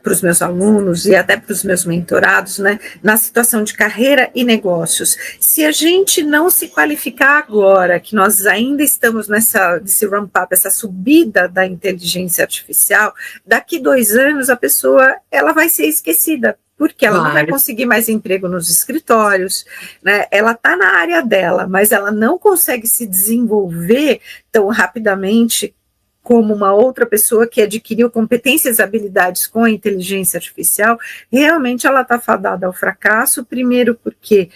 S2: para os meus alunos e até para os meus mentorados, né, na situação de carreira e negócios. Se a gente não se qualificar agora, que nós ainda estamos nesse ramp-up, essa subida da inteligência artificial, daqui 2 anos a pessoa ela vai ser esquecida, porque ela não vai conseguir mais emprego nos escritórios, né? Ela está na área dela, mas ela não consegue se desenvolver tão rapidamente como uma outra pessoa que adquiriu competências e habilidades com a inteligência artificial. Realmente ela está fadada ao fracasso, primeiro porque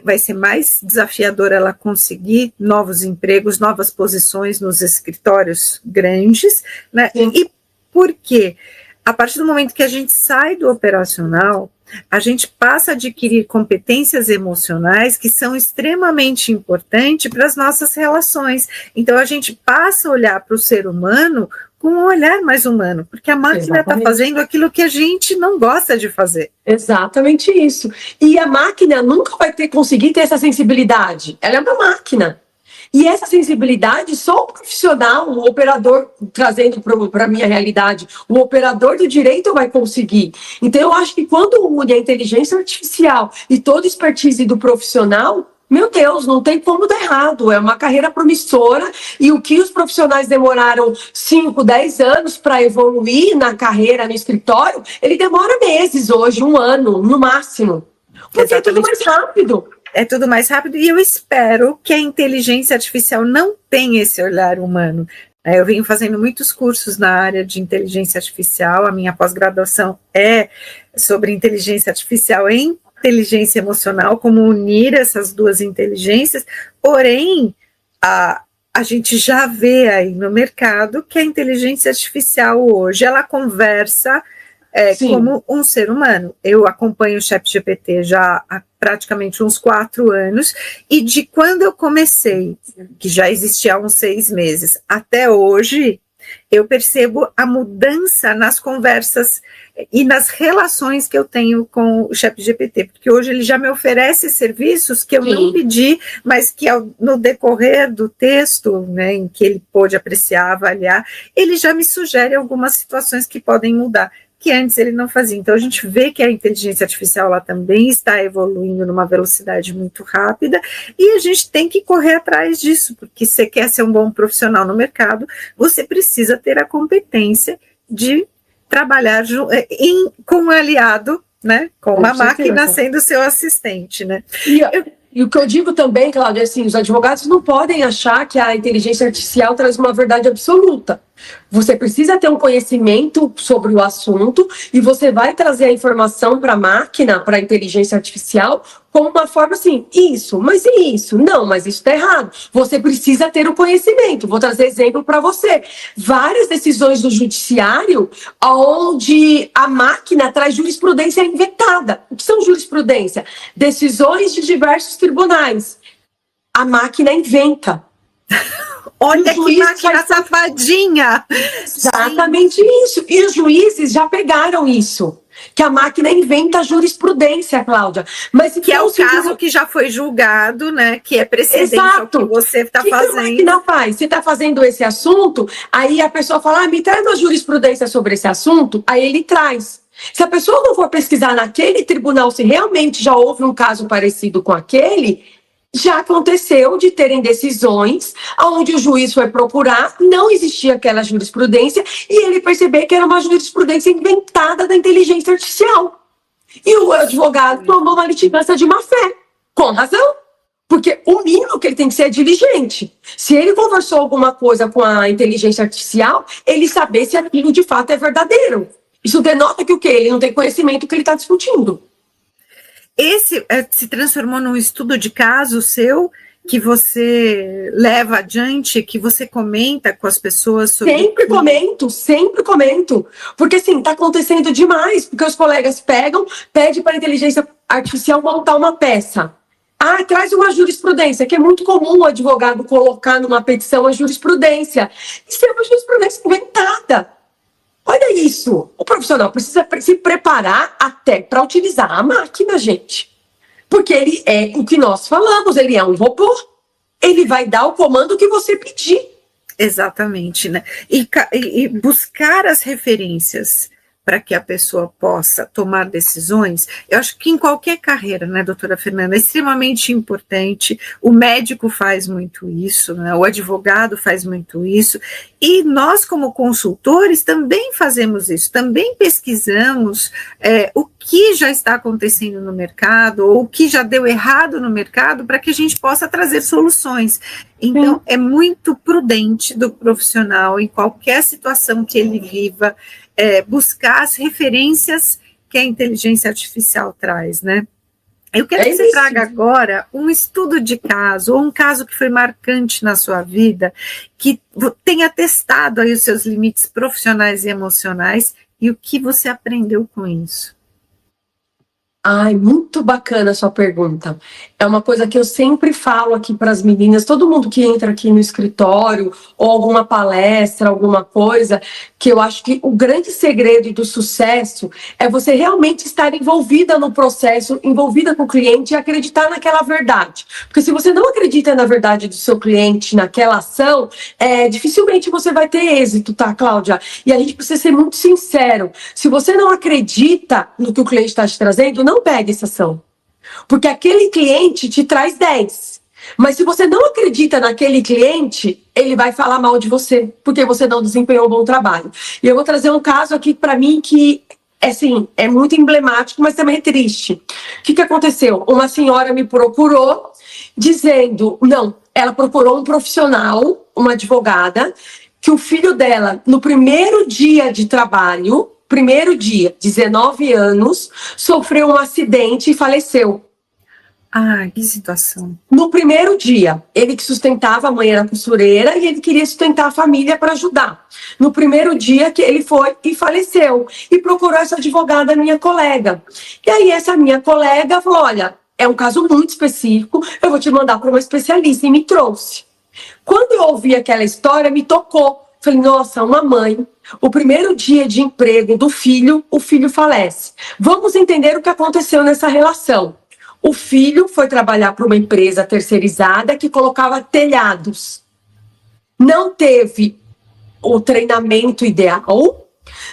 S2: vai ser mais desafiador ela conseguir novos empregos, novas posições nos escritórios grandes, né? E por quê? A partir do momento que a gente sai do operacional, a gente passa a adquirir competências emocionais que são extremamente importantes para as nossas relações. Então, a gente passa a olhar para o ser humano com um olhar mais humano, porque a máquina está fazendo aquilo que a gente não gosta de fazer.
S3: Exatamente isso. E a máquina nunca vai conseguir ter essa sensibilidade. Ela é uma máquina. E essa sensibilidade, só o profissional, o operador, trazendo para a minha realidade, o operador do direito vai conseguir. Então, eu acho que quando une a inteligência artificial e toda a expertise do profissional, meu Deus, não tem como dar errado. É uma carreira promissora e o que os profissionais demoraram 5, 10 anos para evoluir na carreira, no escritório, ele demora meses hoje, 1 ano, no máximo. Porque é tudo mais rápido.
S2: É tudo mais rápido e eu espero que a inteligência artificial não tenha esse olhar humano. Eu venho fazendo muitos cursos na área de inteligência artificial, a minha pós-graduação é sobre inteligência artificial e inteligência emocional, como unir essas duas inteligências, porém, a gente já vê aí no mercado que a inteligência artificial hoje, ela conversa como um ser humano. Eu acompanho o ChatGPT já há praticamente uns 4 anos, e de quando eu comecei, que já existia há uns 6 meses, até hoje, eu percebo a mudança nas conversas e nas relações que eu tenho com o ChatGPT, porque hoje ele já me oferece serviços que eu não pedi, mas que no decorrer do texto, né, em que ele pôde apreciar, avaliar, ele já me sugere algumas situações que podem mudar, que antes ele não fazia. Então, a gente vê que a inteligência artificial lá também está evoluindo numa velocidade muito rápida e a gente tem que correr atrás disso, porque se você quer ser um bom profissional no mercado, você precisa ter a competência de trabalhar com um aliado, né, com uma máquina sendo seu assistente, né?
S3: E o que eu digo também, Cláudia, é assim, os advogados não podem achar que a inteligência artificial traz uma verdade absoluta. Você precisa ter um conhecimento sobre o assunto e você vai trazer a informação para a máquina, para a inteligência artificial, como uma forma assim, isso, mas e isso? Não, mas isso está errado. Você precisa ter o conhecimento. Vou trazer exemplo para você. Várias decisões do judiciário onde a máquina traz jurisprudência inventada. O que são jurisprudência? Decisões de diversos tribunais. A máquina inventa.
S2: Olha que máquina safadinha!
S3: Exatamente isso. E os juízes já pegaram isso. Que a máquina inventa jurisprudência, Cláudia. Mas
S2: que é o caso que já foi julgado, né? Que é precedente ao que você está fazendo.
S3: O que a máquina faz? Você está fazendo esse assunto, aí a pessoa fala, me traz uma jurisprudência sobre esse assunto, aí ele traz. Se a pessoa não for pesquisar naquele tribunal se realmente já houve um caso parecido com aquele, já aconteceu de terem decisões onde o juiz foi procurar, não existia aquela jurisprudência e ele percebeu que era uma jurisprudência inventada da inteligência artificial. E o advogado tomou uma litigância de má-fé, com razão. Porque o mínimo que ele tem que ser é diligente. Se ele conversou alguma coisa com a inteligência artificial, ele saber se aquilo de fato é verdadeiro. Isso denota que o quê? Ele não tem conhecimento do que ele está discutindo.
S2: Esse se transformou num estudo de caso seu, que você leva adiante, que você comenta com as pessoas sobre...
S3: Sempre comento. Porque, assim, tá acontecendo demais, porque os colegas pedem para a inteligência artificial montar uma peça. Ah, traz uma jurisprudência, que é muito comum o advogado colocar numa petição a jurisprudência. Isso é uma jurisprudência inventada. Olha isso, o profissional precisa se preparar até para utilizar a máquina, gente. Porque ele é o que nós falamos, ele é um robô. Ele vai dar o comando que você pedir.
S2: Exatamente, né? E buscar as referências para que a pessoa possa tomar decisões, eu acho que em qualquer carreira, né, doutora Fernanda, é extremamente importante. O médico faz muito isso, né, o advogado faz muito isso, e nós, como consultores, também fazemos isso, também pesquisamos o que já está acontecendo no mercado, ou o que já deu errado no mercado, para que a gente possa trazer soluções. Então, é muito prudente do profissional, em qualquer situação que ele viva, buscar as referências que a inteligência artificial traz, né? Eu quero que você traga agora um estudo de caso, ou um caso que foi marcante na sua vida, que tenha testado aí os seus limites profissionais e emocionais, e o que você aprendeu com isso.
S3: Ai, muito bacana a sua pergunta. É uma coisa que eu sempre falo aqui para as meninas, todo mundo que entra aqui no escritório, ou alguma palestra, alguma coisa, que eu acho que o grande segredo do sucesso é você realmente estar envolvida no processo, envolvida com o cliente e acreditar naquela verdade. Porque se você não acredita na verdade do seu cliente, naquela ação, dificilmente você vai ter êxito, tá, Cláudia? E a gente precisa ser muito sincero. Se você não acredita no que o cliente está te trazendo, não pegue essa ação. Porque aquele cliente te traz 10. Mas se você não acredita naquele cliente, ele vai falar mal de você, porque você não desempenhou um bom trabalho. E eu vou trazer um caso aqui para mim que, assim, é muito emblemático, mas também é triste. O que aconteceu? Uma senhora me procurou dizendo, ela procurou um profissional, uma advogada, que o filho dela, no primeiro dia de trabalho, 19 anos, sofreu um acidente e faleceu.
S2: Ah, que situação.
S3: No primeiro dia, ele que sustentava, a mãe era costureira, e ele queria sustentar a família para ajudar. No primeiro dia que ele foi e faleceu, e procurou essa advogada, minha colega. E aí essa minha colega falou, olha, é um caso muito específico, eu vou te mandar para uma especialista, e me trouxe. Quando eu ouvi aquela história, me tocou. Falei, nossa, uma mãe, o primeiro dia de emprego do filho, o filho falece. Vamos entender o que aconteceu nessa relação. O filho foi trabalhar para uma empresa terceirizada que colocava telhados. Não teve o treinamento ideal,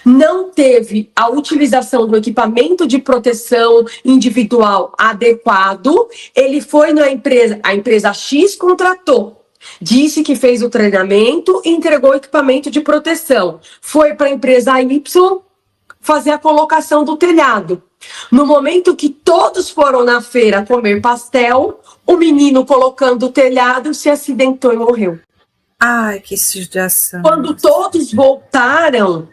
S3: não teve a utilização do equipamento de proteção individual adequado. Ele foi na empresa, a empresa X contratou. Disse que fez o treinamento e entregou o equipamento de proteção. Foi para a empresa Y fazer a colocação do telhado. No momento que todos foram na feira comer pastel, o menino colocando o telhado se acidentou e morreu.
S2: Ai, que judiação.
S3: Quando todos voltaram,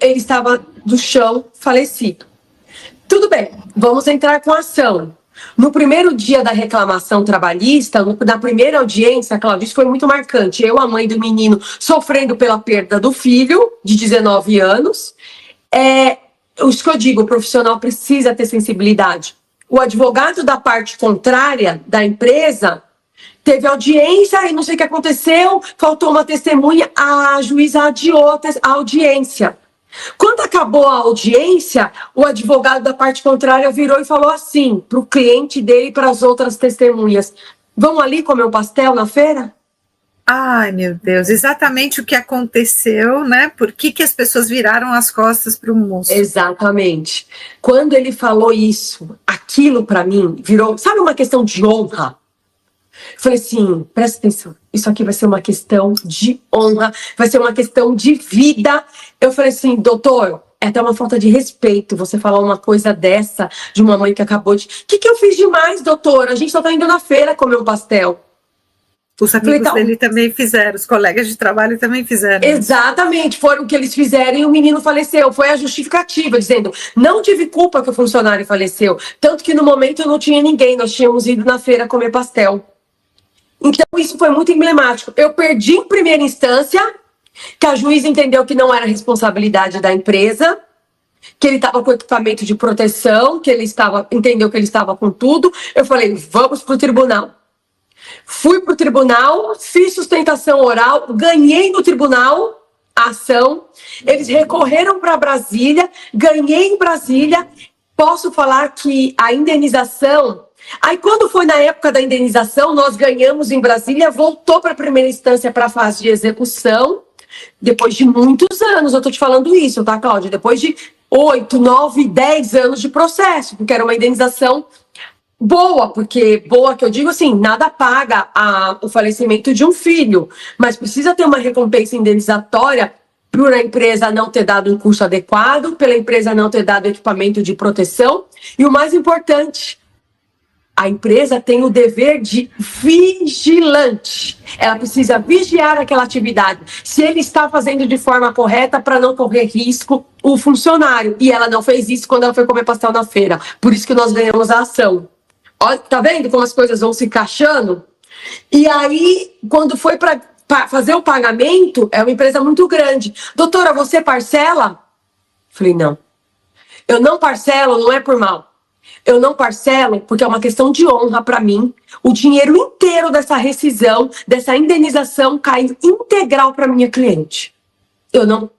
S3: ele estava do chão, falecido. Tudo bem, vamos entrar com a ação. No primeiro dia da reclamação trabalhista, na primeira audiência, Cláudia, isso foi muito marcante. Eu, a mãe do menino, sofrendo pela perda do filho, de 19 anos. Isso que eu digo, o profissional precisa ter sensibilidade. O advogado da parte contrária da empresa teve audiência e não sei o que aconteceu, faltou uma testemunha, a juíza adiou a audiência. Quando acabou a audiência, o advogado da parte contrária virou e falou assim para o cliente dele e para as outras testemunhas: vão ali comer um pastel na feira?
S2: Ai, meu Deus, exatamente o que aconteceu, né? Por que as pessoas viraram as costas para o moço?
S3: Exatamente. Quando ele falou isso, aquilo para mim virou, sabe, uma questão de honra? Eu falei assim, presta atenção, isso aqui vai ser uma questão de honra, vai ser uma questão de vida. Eu falei assim, doutor, é até uma falta de respeito você falar uma coisa dessa de uma mãe que acabou de... O que eu fiz demais, doutor? A gente só tá indo na feira comer um pastel.
S2: Os amigos dele também fizeram, os colegas de trabalho também fizeram.
S3: Exatamente, foram o que eles fizeram e o menino faleceu. Foi a justificativa, dizendo, não tive culpa que o funcionário faleceu. Tanto que no momento eu não tinha ninguém, nós tínhamos ido na feira comer pastel. Então isso foi muito emblemático. Eu perdi em primeira instância, que a juíza entendeu que não era responsabilidade da empresa, que ele estava com equipamento de proteção, que ele entendeu que ele estava com tudo. Eu falei, vamos para o tribunal. Fui para o tribunal, fiz sustentação oral, ganhei no tribunal a ação. Eles recorreram para Brasília, ganhei em Brasília. Posso falar que a indenização... Aí quando foi na época da indenização, nós ganhamos em Brasília, voltou para a primeira instância para a fase de execução, depois de muitos anos, eu estou te falando isso, tá, Cláudia? Depois de 8, 9, 10 anos de processo, porque era uma indenização boa, porque boa que eu digo assim, nada paga o falecimento de um filho, mas precisa ter uma recompensa indenizatória por a empresa não ter dado um curso adequado, pela empresa não ter dado equipamento de proteção, e o mais importante, a empresa tem o dever de vigilante. Ela precisa vigiar aquela atividade. Se ele está fazendo de forma correta para não correr risco o funcionário. E ela não fez isso quando ela foi comer pastel na feira. Por isso que nós ganhamos a ação. Olha, tá vendo como as coisas vão se encaixando? E aí, quando foi para fazer o pagamento, é uma empresa muito grande. Doutora, você parcela? Falei, não. Eu não parcelo, não é por mal. Eu não parcelo porque é uma questão de honra para mim. O dinheiro inteiro dessa rescisão, dessa indenização, cai integral para minha cliente. Eu não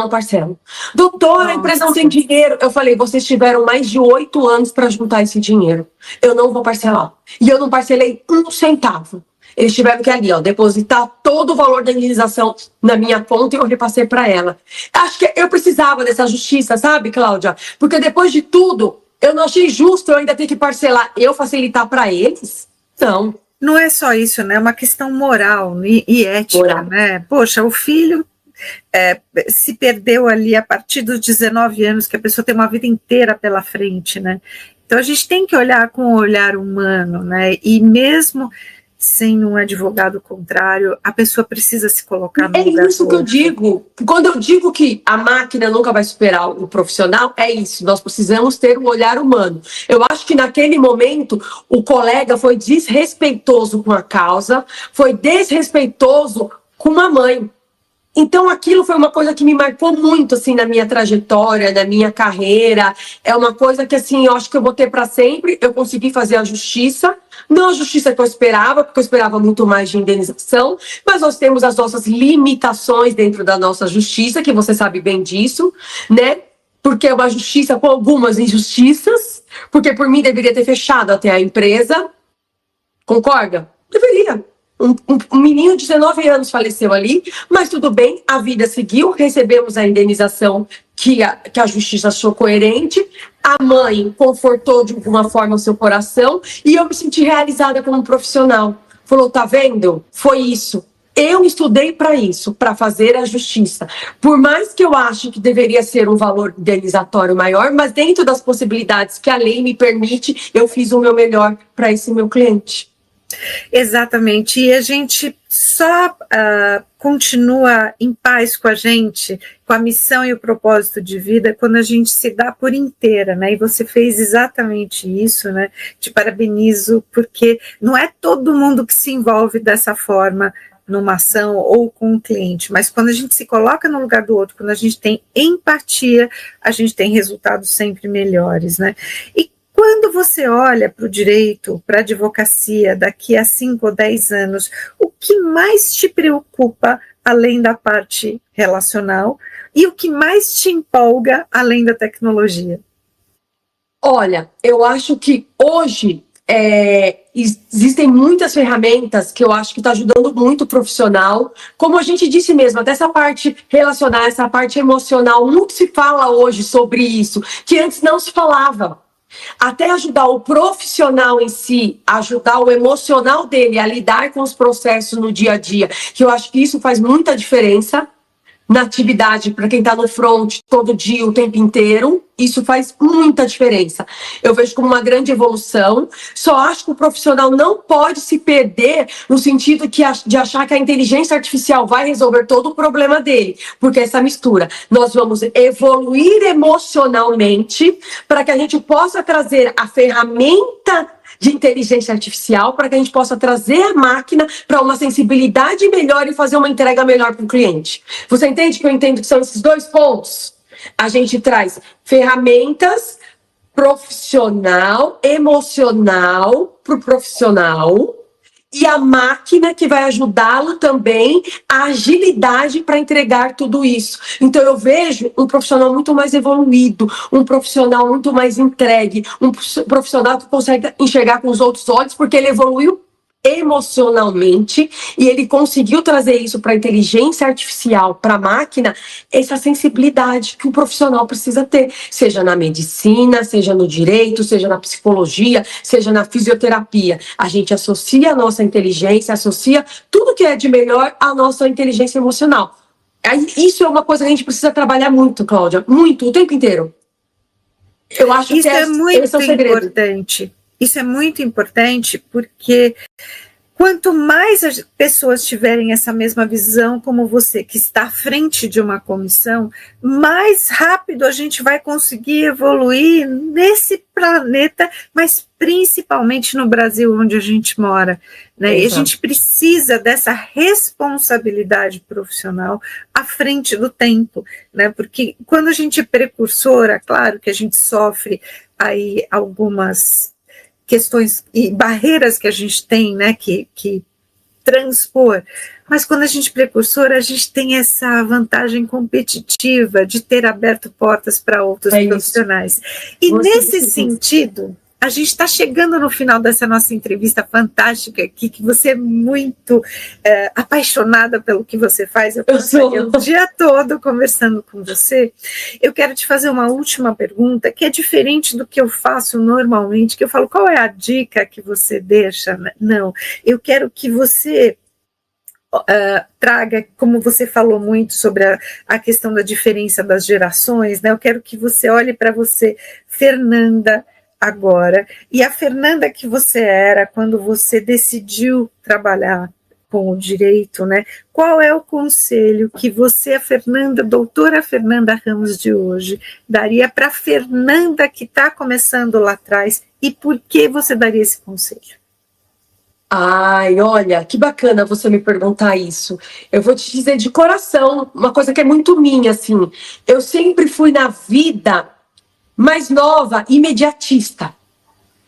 S3: parcelo. Doutora, a empresa não tem dinheiro. Eu falei, vocês tiveram mais de 8 anos para juntar esse dinheiro. Eu não vou parcelar. E eu não parcelei 1 centavo. Eles tiveram que ali, depositar todo o valor da indenização na minha conta e eu repassei para ela. Acho que eu precisava dessa justiça, sabe, Cláudia? Porque depois de tudo, eu não achei justo eu ainda ter que parcelar, eu facilitar para eles? Não.
S2: Não é só isso, né? É uma questão moral e ética, né? Poxa, o filho se perdeu ali a partir dos 19 anos, que a pessoa tem uma vida inteira pela frente, né? Então a gente tem que olhar com um olhar humano, né? E mesmo sem um advogado contrário, a pessoa precisa se colocar no lugar.
S3: É isso que eu digo. Quando eu digo que a máquina nunca vai superar o profissional, é isso. Nós precisamos ter um olhar humano. Eu acho que naquele momento o colega foi desrespeitoso com a causa, foi desrespeitoso com a mãe. Então aquilo foi uma coisa que me marcou muito assim na minha trajetória, na minha carreira. É uma coisa que assim, eu acho que eu vou ter para sempre. Eu consegui fazer a justiça, não a justiça que eu esperava, porque eu esperava muito mais de indenização, mas nós temos as nossas limitações dentro da nossa justiça, que você sabe bem disso, né? Porque é uma justiça com algumas injustiças, porque por mim deveria ter fechado até a empresa. Concorda? Deveria. Um menino de 19 anos faleceu ali, mas tudo bem, a vida seguiu, recebemos a indenização que a justiça achou coerente, a mãe confortou de alguma forma o seu coração e eu me senti realizada como profissional. Falou, tá vendo? Foi isso. Eu estudei para isso, para fazer a justiça. Por mais que eu ache que deveria ser um valor indenizatório maior, mas dentro das possibilidades que a lei me permite, eu fiz o meu melhor para esse meu cliente.
S2: Exatamente, e a gente só continua em paz com a gente, com a missão e o propósito de vida, quando a gente se dá por inteira, né? E você fez exatamente isso, né? Te parabenizo, porque não é todo mundo que se envolve dessa forma numa ação ou com um cliente, mas quando a gente se coloca no lugar do outro, quando a gente tem empatia, a gente tem resultados sempre melhores, né? E quando você olha para o direito, para a advocacia, daqui a 5 ou 10 anos, o que mais te preocupa, além da parte relacional, e o que mais te empolga, além da tecnologia?
S3: Olha, eu acho que hoje existem muitas ferramentas que eu acho que está ajudando muito o profissional. Como a gente disse mesmo, até essa parte relacional, essa parte emocional, muito se fala hoje sobre isso, que antes não se falava. Até ajudar o profissional em si, ajudar o emocional dele a lidar com os processos no dia a dia, que eu acho que isso faz muita diferença na atividade para quem está no front todo dia, o tempo inteiro. Isso faz muita diferença. Eu vejo como uma grande evolução. Só acho que o profissional não pode se perder no sentido de achar que a inteligência artificial vai resolver todo o problema dele, porque essa mistura. Nós vamos evoluir emocionalmente para que a gente possa trazer a ferramenta de inteligência artificial para que a gente possa trazer a máquina para uma sensibilidade melhor e fazer uma entrega melhor para o cliente. Você entende que eu entendo que são esses dois pontos? A gente traz ferramentas profissional, emocional para o profissional e a máquina que vai ajudá-lo também a agilidade para entregar tudo isso. Então eu vejo um profissional muito mais evoluído, um profissional muito mais entregue, um profissional que consegue enxergar com os outros olhos porque ele evoluiu emocionalmente e ele conseguiu trazer isso para a inteligência artificial, para a máquina, essa sensibilidade que o profissional precisa ter, seja na medicina, seja no direito, seja na psicologia, seja na fisioterapia. A gente associa a nossa inteligência, associa tudo que é de melhor à nossa inteligência emocional. Isso é uma coisa que a gente precisa trabalhar muito, Cláudia, muito, o tempo inteiro. Eu acho
S2: isso
S3: que
S2: é muito
S3: esse é o segredo.
S2: importante. Isso é muito importante porque quanto mais as pessoas tiverem essa mesma visão como você, que está à frente de uma comissão, mais rápido a gente vai conseguir evoluir nesse planeta, mas principalmente no Brasil, onde a gente mora, né? E a gente precisa dessa responsabilidade profissional à frente do tempo, né? Porque quando a gente é precursora, claro que a gente sofre aí algumas questões e barreiras que a gente tem, né, que transpor, mas quando a gente é precursora, a gente tem essa vantagem competitiva de ter aberto portas para outros profissionais. E nesse sentido, a gente está chegando no final dessa nossa entrevista fantástica aqui, que você é muito apaixonada pelo que você faz. Eu passaria o dia todo conversando com você. Eu quero te fazer uma última pergunta, que é diferente do que eu faço normalmente, que eu falo, qual é a dica que você deixa? Não, eu quero que você traga, como você falou muito sobre a questão da diferença das gerações, né? Eu quero que você olhe para você, Fernanda, agora, e a Fernanda que você era quando você decidiu trabalhar com o direito, né? Qual é o conselho que você, a Fernanda, doutora Fernanda Ramos de hoje, daria para a Fernanda que está começando lá atrás, e por que você daria esse conselho?
S3: Ai, olha, que bacana você me perguntar isso. Eu vou te dizer de coração, uma coisa que é muito minha, assim. Eu sempre fui na vida mais nova, imediatista.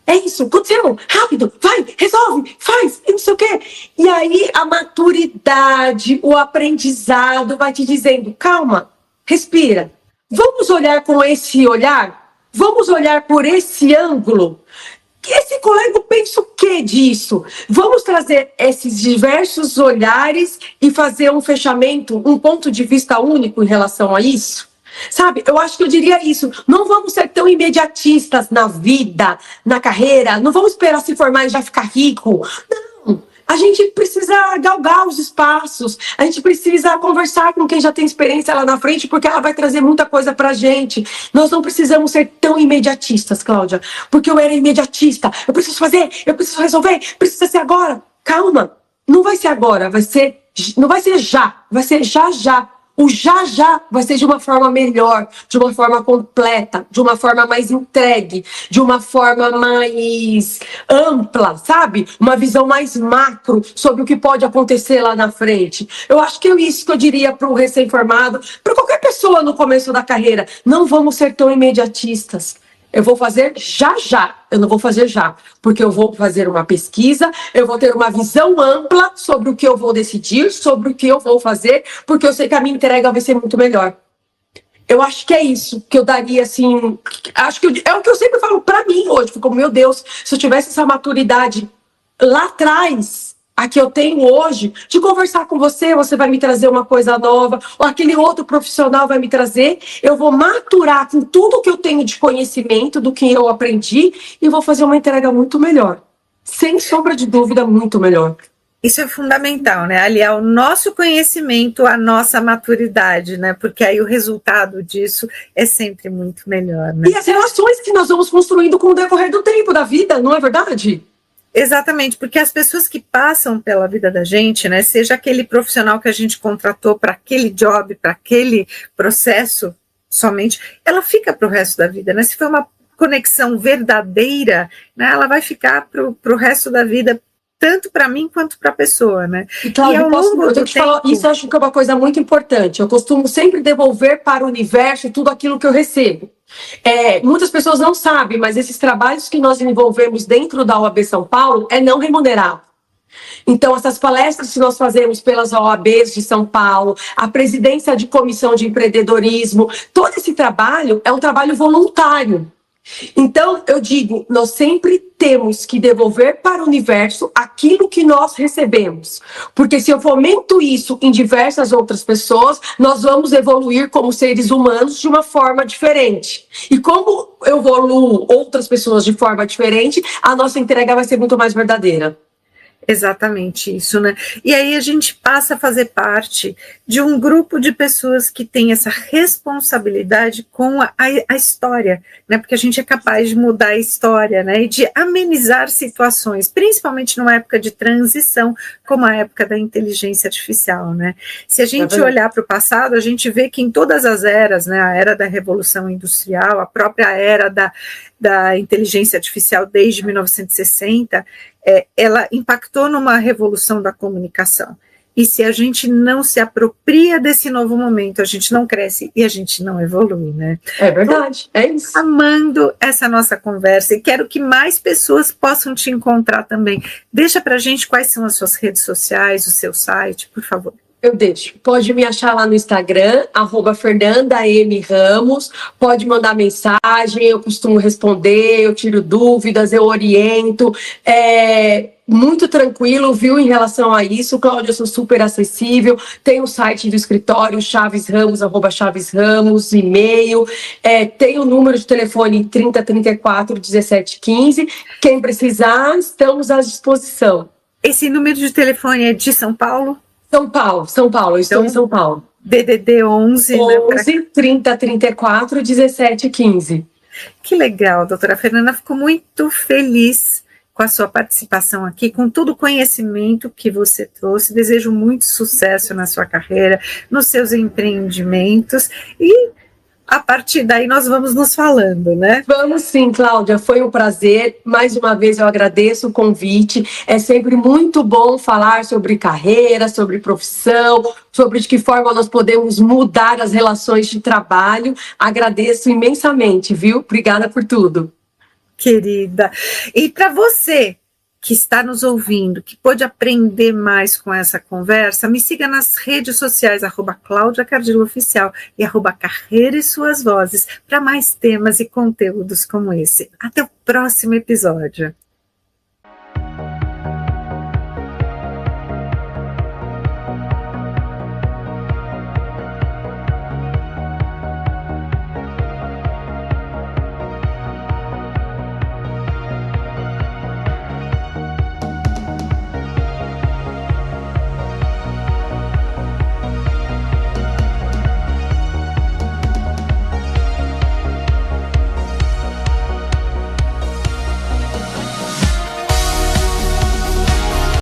S3: É isso, aconteceu, rápido, vai, resolve, faz, e não sei o quê. E aí a maturidade, o aprendizado vai te dizendo, calma, respira. Vamos olhar com esse olhar? Vamos olhar por esse ângulo? Esse colega pensa o que disso? Vamos trazer esses diversos olhares e fazer um fechamento, um ponto de vista único em relação a isso? Sabe, eu acho que eu diria isso. Não vamos ser tão imediatistas na vida, na carreira. Não vamos esperar se formar e já ficar rico. Não. A gente precisa galgar os espaços, a gente precisa conversar com quem já tem experiência lá na frente, porque ela vai trazer muita coisa pra gente. Nós não precisamos ser tão imediatistas, Cláudia, porque eu era imediatista. Eu preciso fazer, eu preciso resolver, precisa ser agora. Calma, não vai ser agora, não vai ser já, vai ser já já. O já já vai ser de uma forma melhor, de uma forma completa, de uma forma mais entregue, de uma forma mais ampla, sabe? Uma visão mais macro sobre o que pode acontecer lá na frente. Eu acho que é isso que eu diria para o recém-formado, para qualquer pessoa no começo da carreira. Não vamos ser tão imediatistas. Eu vou fazer já já, eu não vou fazer já, porque eu vou fazer uma pesquisa, eu vou ter uma visão ampla sobre o que eu vou decidir, sobre o que eu vou fazer, porque eu sei que a minha entrega vai ser muito melhor. Eu acho que é isso que eu daria, assim, acho que é o que eu sempre falo pra mim hoje, fico, meu Deus, se eu tivesse essa maturidade lá atrás, a que eu tenho hoje, de conversar com você, você vai me trazer uma coisa nova, ou aquele outro profissional vai me trazer, eu vou maturar com tudo que eu tenho de conhecimento, do que eu aprendi, e vou fazer uma entrega muito melhor. Sem sombra de dúvida, muito melhor.
S2: Isso é fundamental, né? Aliar o nosso conhecimento à nossa maturidade, né? Porque aí o resultado disso é sempre muito melhor, né?
S3: E as relações que nós vamos construindo com o decorrer do tempo, da vida, não é verdade?
S2: Exatamente, porque as pessoas que passam pela vida da gente, né, seja aquele profissional que a gente contratou para aquele job, para aquele processo somente, ela fica para o resto da vida, né? Se for uma conexão verdadeira, né, ela vai ficar para o resto da vida, tanto para mim quanto para a pessoa, né?
S3: Então, isso eu acho que é uma coisa muito importante. Eu costumo sempre devolver para o universo tudo aquilo que eu recebo. Muitas pessoas não sabem, mas esses trabalhos que nós desenvolvemos dentro da OAB São Paulo é não remunerado. Então, essas palestras que nós fazemos pelas OABs de São Paulo, a presidência de comissão de empreendedorismo, todo esse trabalho é um trabalho voluntário. Então, eu digo, nós sempre temos que devolver para o universo aquilo que nós recebemos. Porque se eu fomento isso em diversas outras pessoas, nós vamos evoluir como seres humanos de uma forma diferente. E como eu evoluo outras pessoas de forma diferente, a nossa entrega vai ser muito mais verdadeira.
S2: Exatamente isso, né? E aí a gente passa a fazer parte de um grupo de pessoas que tem essa responsabilidade com a história, né? Porque a gente é capaz de mudar a história, né? E de amenizar situações, principalmente numa época de transição, como a época da inteligência artificial, né? Se a gente olhar para o passado, a gente vê que em todas as eras, né? A era da Revolução Industrial, a própria era da inteligência artificial desde 1960, ela impactou numa revolução da comunicação. E se a gente não se apropria desse novo momento, a gente não cresce e a gente não evolui, né?
S3: É verdade, é isso.
S2: Amando essa nossa conversa e quero que mais pessoas possam te encontrar também. Deixa pra gente quais são as suas redes sociais, o seu site, por favor.
S3: Eu deixo. Pode me achar lá no Instagram, @FernandaMRamos. Pode mandar mensagem, eu costumo responder, eu tiro dúvidas, eu oriento. Muito tranquilo, viu, em relação a isso. Cláudia, eu sou super acessível. Tem o site do escritório, @Chaves Ramos, e-mail. Tem o número de telefone 3034 1715. Quem precisar, estamos à disposição.
S2: Esse número de telefone é de São Paulo?
S3: São Paulo, eu estou em São Paulo.
S2: DDD 11,
S3: 11 30 34 17 15.
S2: Que legal, doutora Fernanda, fico muito feliz com a sua participação aqui, com todo o conhecimento que você trouxe. Desejo muito sucesso na sua carreira, nos seus empreendimentos e a partir daí nós vamos nos falando, né?
S3: Vamos sim, Cláudia, foi um prazer. Mais uma vez eu agradeço o convite. É sempre muito bom falar sobre carreira, sobre profissão, sobre de que forma nós podemos mudar as relações de trabalho. Agradeço imensamente, viu? Obrigada por tudo.
S2: Querida. E para você que está nos ouvindo, que pode aprender mais com essa conversa, me siga nas redes sociais, @CláudiaCardillo Oficial e @Carreira e Suas Vozes, para mais temas e conteúdos como esse. Até o próximo episódio.